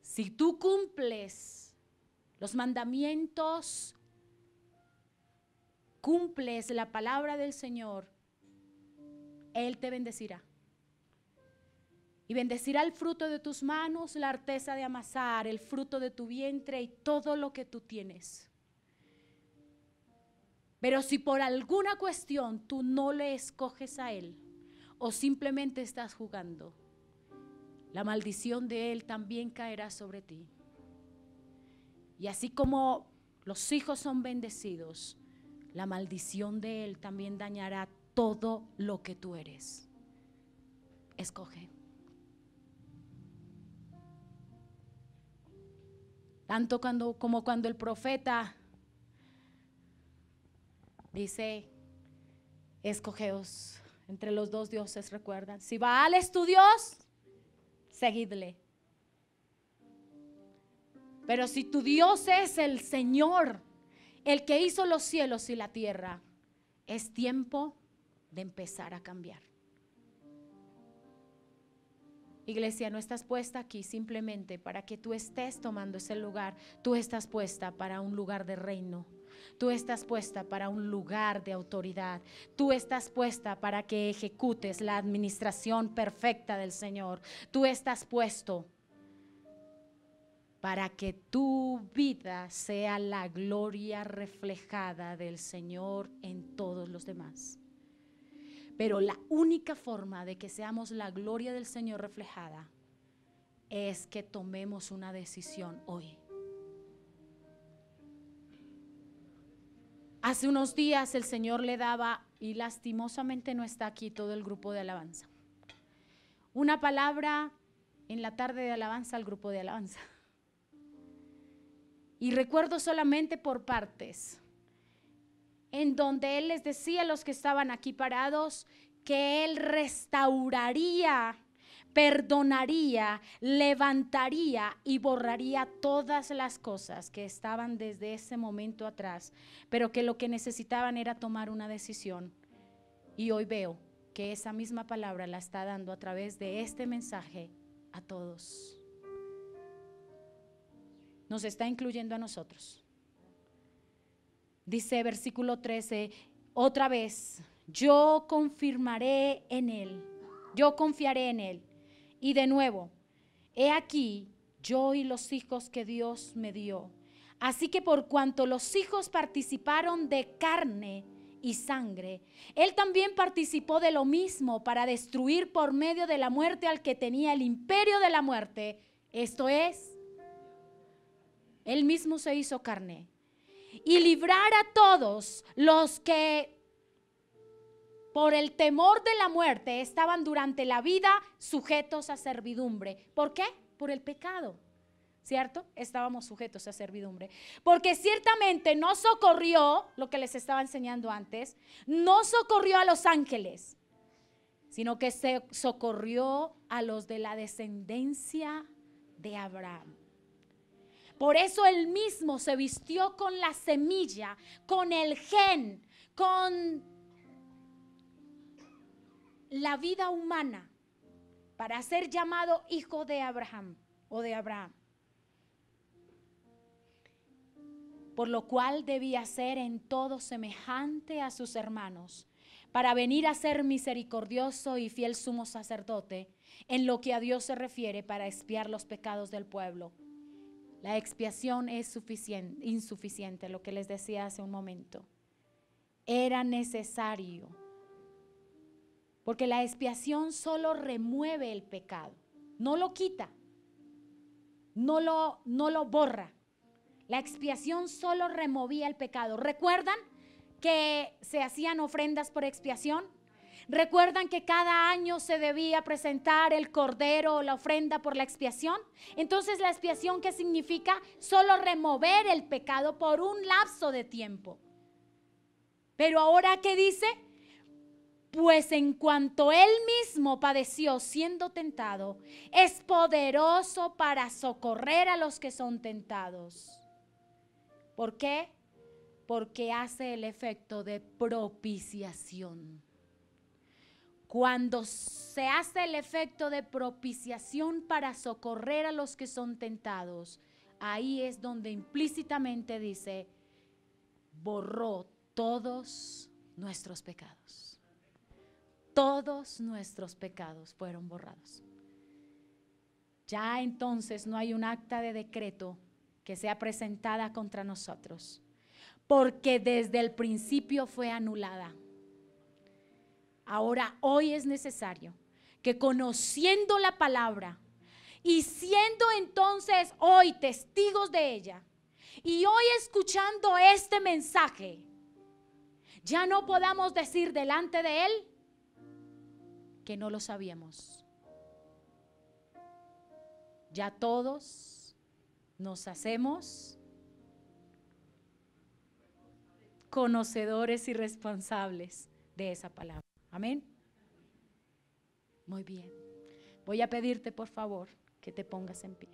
Si tú cumples los mandamientos, cumples la palabra del Señor, Él te bendecirá. Y bendecirá el fruto de tus manos, la arteza de amasar, el fruto de tu vientre y todo lo que tú tienes. Pero si por alguna cuestión tú no le escoges a Él, o simplemente estás jugando, la maldición de Él también caerá sobre ti. Y así como los hijos son bendecidos, la maldición de Él también dañará todo lo que tú eres. Escoge. Tanto como cuando el profeta dice: escogeos entre los 2 dioses, recuerdan. Si Baal es tu Dios, seguidle. Pero si tu Dios es el Señor, el que hizo los cielos y la tierra, es tiempo de empezar a cambiar. Iglesia, no estás puesta aquí simplemente para que tú estés tomando ese lugar. Tú estás puesta para un lugar de reino. Tú estás puesta para un lugar de autoridad. Tú estás puesta para que ejecutes la administración perfecta del Señor. Tú estás puesto para que tu vida sea la gloria reflejada del Señor en todos los demás. Pero la única forma de que seamos la gloria del Señor reflejada es que tomemos una decisión hoy. Hace unos días el Señor le daba, y lastimosamente no está aquí todo el grupo de alabanza, una palabra en la tarde de alabanza al grupo de alabanza. Y recuerdo solamente por partes, en donde Él les decía a los que estaban aquí parados que Él restauraría, perdonaría, levantaría y borraría todas las cosas que estaban desde ese momento atrás, pero que lo que necesitaban era tomar una decisión. Y hoy veo que esa misma palabra la está dando a través de este mensaje a todos. Nos está incluyendo a nosotros. Dice versículo 13, otra vez: yo confirmaré en Él, yo confiaré en Él. Y de nuevo: he aquí, yo y los hijos que Dios me dio. Así que por cuanto los hijos participaron de carne y sangre, Él también participó de lo mismo, para destruir por medio de la muerte al que tenía el imperio de la muerte. Esto es, Él mismo se hizo carne, y librar a todos los que por el temor de la muerte estaban durante la vida sujetos a servidumbre. ¿Por qué? Por el pecado, ¿cierto? Estábamos sujetos a servidumbre. Porque ciertamente no socorrió, lo que les estaba enseñando antes, no socorrió a los ángeles, sino que se socorrió a los de la descendencia de Abraham. Por eso Él mismo se vistió con la semilla, con el gen, con la vida humana, para ser llamado hijo de Abraham o de Abraham. Por lo cual debía ser en todo semejante a sus hermanos, para venir a ser misericordioso y fiel sumo sacerdote en lo que a Dios se refiere, para expiar los pecados del pueblo. La expiación es insuficiente, lo que les decía hace un momento. Era necesario, porque la expiación solo remueve el pecado, no lo quita, no lo borra. La expiación solo removía el pecado. ¿Recuerdan que se hacían ofrendas por expiación? ¿Recuerdan que cada año se debía presentar el cordero o la ofrenda por la expiación? Entonces, la expiación, ¿qué significa? Solo remover el pecado por un lapso de tiempo. Pero ahora, ¿qué dice? Pues en cuanto Él mismo padeció siendo tentado, es poderoso para socorrer a los que son tentados. ¿Por qué? Porque hace el efecto de propiciación. Cuando se hace el efecto de propiciación para socorrer a los que son tentados, ahí es donde implícitamente dice, borró todos nuestros pecados. Todos nuestros pecados fueron borrados. Ya entonces no hay un acta de decreto que sea presentada contra nosotros, porque desde el principio fue anulada. Ahora, hoy es necesario que, conociendo la palabra y siendo entonces hoy testigos de ella, y hoy escuchando este mensaje, ya no podamos decir delante de Él que no lo sabíamos. Ya todos nos hacemos conocedores y responsables de esa palabra. Amén. Muy bien. Voy a pedirte, por favor, que te pongas en pie.